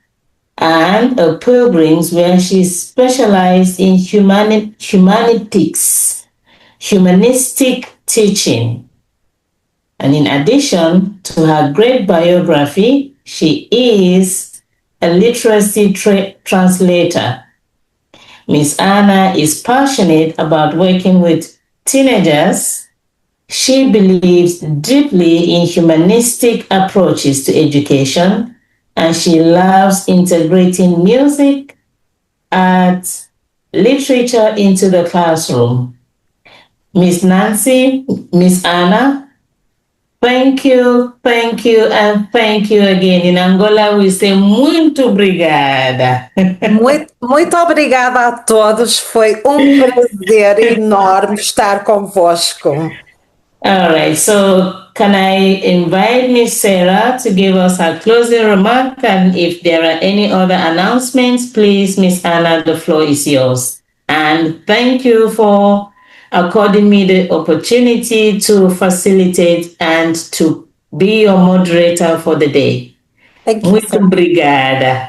and a Pilgrims, where she specialized in humanistic teaching. And in addition to her great biography, she is a literacy translator. Miss Anna is passionate about working with teenagers. She believes deeply in humanistic approaches to education, and she loves integrating music, art, literature into the classroom. Miss Nancy, Miss Anna, thank you, and thank you again. In Angola, we say muito obrigada. Muito obrigada a todos. Foi prazer enorme estar convosco. All right, so can I invite Miss Sarah to give us her closing remark? And if there are any other announcements, please, Miss Anna, the floor is yours. And thank you for according me the opportunity to facilitate and to be your moderator for the day. Thank you. Muito obrigada.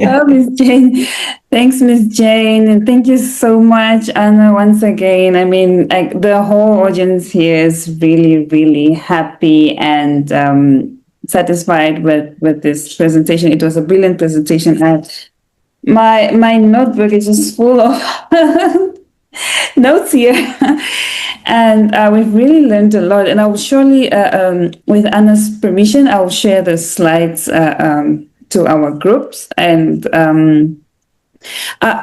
Oh, Miss Jane. Thanks, Miss Jane. And thank you so much, Anna, once again. I mean, like, the whole audience here is really, really happy and satisfied with this presentation. It was a brilliant presentation. And my notebook is just full of notes here. And we've really learned a lot. And I will surely, with Anna's permission, I will share the slides to our groups. And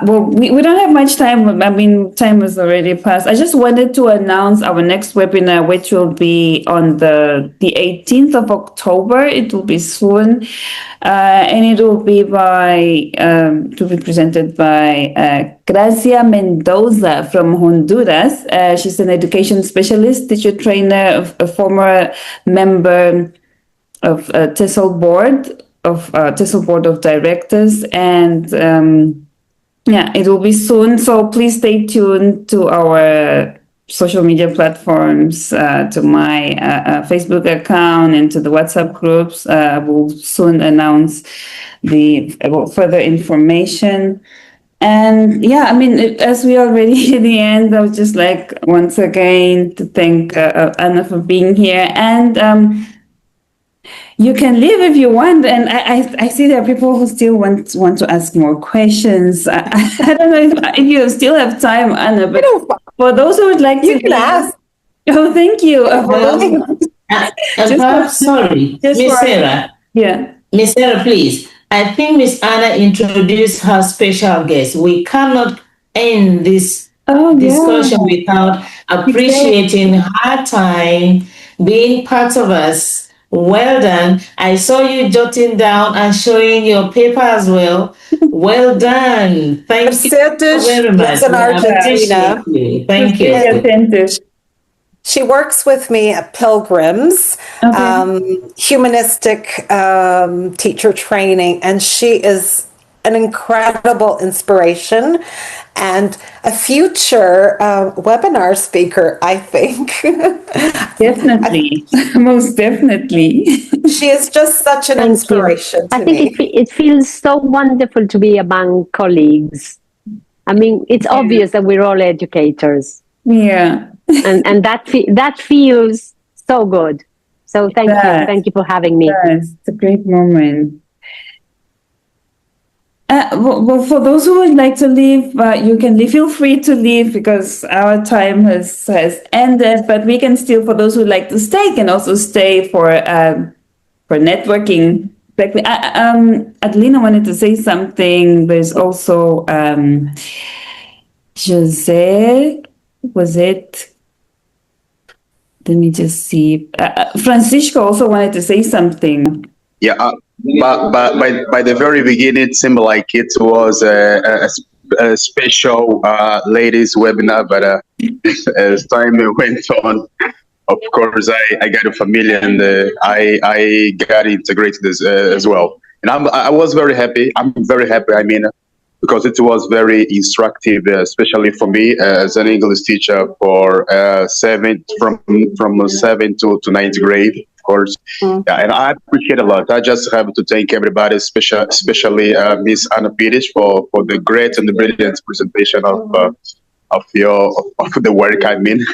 well, we don't have much time. I mean, time has already passed. I just wanted to announce our next webinar, which will be on the 18th of October. It will be soon. And it will be to be presented by Gracia Mendoza from Honduras. She's an education specialist, teacher trainer, a former member of TESOL board of directors, and yeah, it will be soon. So please stay tuned to our social media platforms, to my Facebook account and to the WhatsApp groups. We'll soon announce the further information. And yeah, I mean, as we already hit the end, I would just like once again to thank Anna for being here. And you can leave if you want, and I see there are people who still want to ask more questions. I don't know if you still have time, Anna, but for those who would like to, you can ask. Oh, thank you. Sorry, Miss Sarah. Yeah, Miss Sarah, please. I think Miss Anna introduced her special guest. We cannot end this discussion without appreciating her time, being part of us. Well done. I saw you jotting down and showing your paper as well. Well done. Thank you very much. In Argentina. Thank you. She works with me at Pilgrims, humanistic teacher training, and she is an incredible inspiration and a future webinar speaker, I think. Definitely, most definitely. She is just such an inspiration to me. I think it feels so wonderful to be among colleagues. I mean, it's obvious that we're all educators. Yeah. And that feels so good. So thank you for having me. Yes, it's a great moment. Well, for those who would like to leave, you can leave. Feel free to leave because our time has ended. But we can still, for those who like to stay, can also stay for networking. Adelina wanted to say something. There's also Jose. Was it? Let me just see. Francisco also wanted to say something. Yeah, but by the very beginning, it seemed like it was a special ladies webinar. But as time went on, of course, I got familiar and I got integrated as well. And I was very happy. I'm very happy. I mean, because it was very instructive, especially for me as an English teacher for from 7 to 9th grade, of course. Yeah, and I appreciate a lot. I just have to thank everybody, especially Miss Anna Pires for the great and the brilliant presentation of the work. I mean,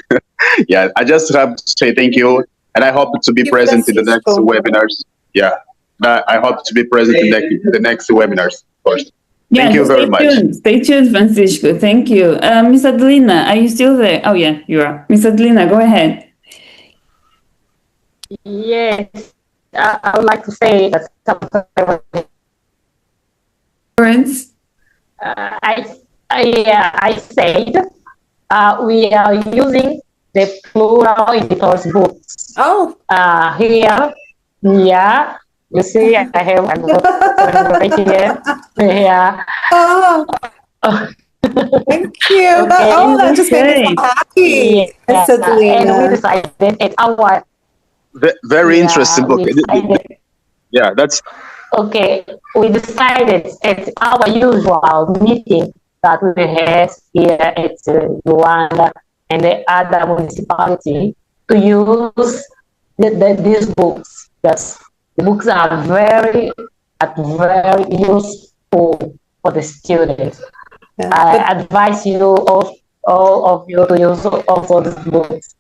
yeah, I just have to say thank you, and I hope to be present in the next webinars. Yeah, I hope to be present in the next webinars, of course. Thank you very much. Stay tuned, Francisco. Thank you. Miss Adelina, are you still there? Oh, yeah, you are. Miss Adelina, go ahead. Yes, I would like to say that I said we are using the plural in the first books. Oh. Here, yeah. You see, I have one right here. Yeah. Oh. Thank you. Okay. That just made me so happy. Yeah. Adelina. And we decided at our... Very interesting book. Yeah, that's... Okay, we decided at our usual meeting that we have here at Rwanda and the other municipality to use these books. Yes. The books are very useful for the students. Yeah. I advise you all of you to use also these books.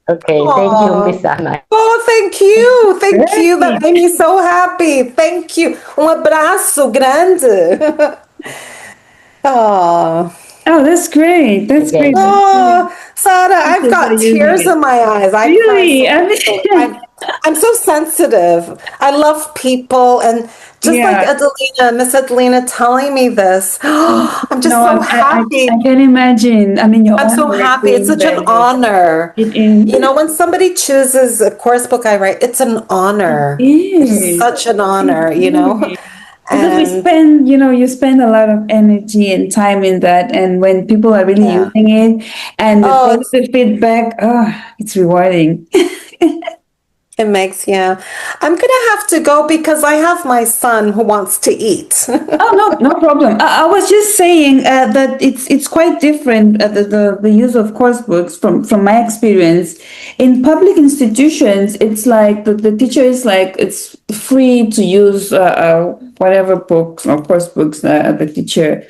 Okay, thank you, Miss Anna. Oh, thank you. Thank you. That made me so happy. Thank you. Abraço grande. Oh. Oh, that's great. That's great. Oh, Sarah, I've got tears in my eyes. Really? I'm so sensitive. I love people, and just like Adelina, Miss Adelina telling me this, I'm just so happy. I can imagine. I mean, I'm so happy. It's such an honor. It is. You know, when somebody chooses a course book I write, it's an honor. It's such an honor, you know. Because you spend a lot of energy and time in that, and when people are really using it and the positive feedback, it's rewarding. It makes, I'm gonna have to go because I have my son who wants to eat. Oh, no problem. I was just saying that it's quite different, the use of course books from my experience. In public institutions, it's like the teacher is like, it's free to use whatever books or course books the teacher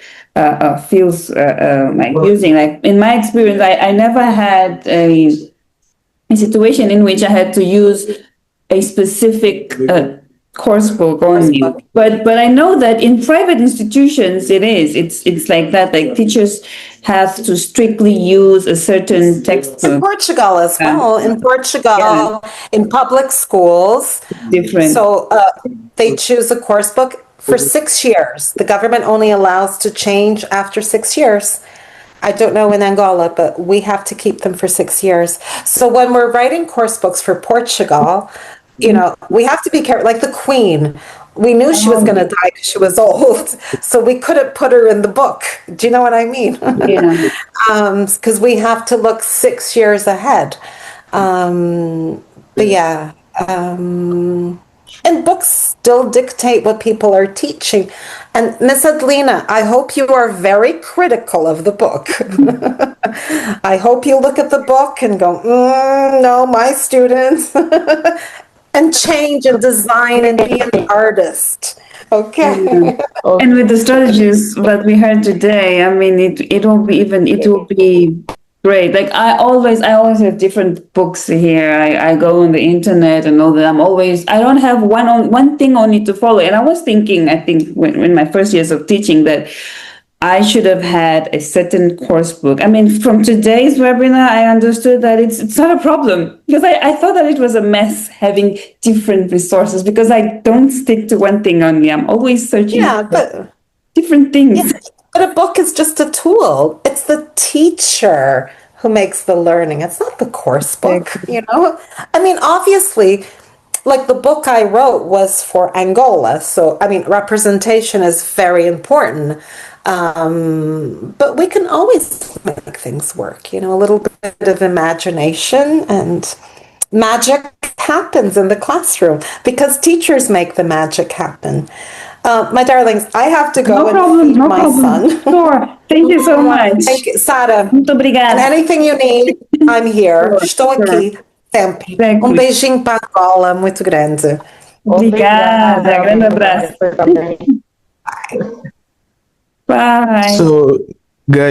feels like using. Like in my experience, I never had a situation in which I had to use a specific course book only. But I know that in private institutions it's like that. Like teachers have to strictly use a certain textbook. In Portugal as well. In Portugal, in public schools, different. So they choose a course book for 6 years. The government only allows to change after 6 years. I don't know in Angola, but we have to keep them for 6 years. So when we're writing course books for Portugal, you know, we have to be careful. Like the Queen, we knew she was going to die because she was old, so we couldn't put her in the book. Do you know what I mean? Yeah. Because we have to look 6 years ahead. But yeah. And books still dictate what people are teaching. And Miss Adelina, I hope you are very critical of the book. I hope you look at the book and go, no, my students. And change and design and be an artist. Okay. And with the strategies that we heard today, I mean, it will be Great. Like I always have different books here. I go on the internet and all that. I don't have one thing only to follow. And I was thinking, I think when my first years of teaching that I should have had a certain course book. I mean, from today's webinar, I understood that it's not a problem because I thought that it was a mess having different resources because I don't stick to one thing only. I'm always searching for different things. Yeah, but a book is just a tool. It's the teacher who makes the learning. It's not the course book, you know? I mean, obviously, like the book I wrote was for Angola. So, I mean, representation is very important. But we can always make things work, you know, a little bit of imagination and magic happens in the classroom because teachers make the magic happen. My darlings, I have to go feed my son. Sure. Thank you so much. Thank you, Sara. Muito obrigada. And anything you need, I'm here. Estou aqui sempre. Beijinho para Angola, muito grande. Obrigada. Grande abraço. Bye. So, guys,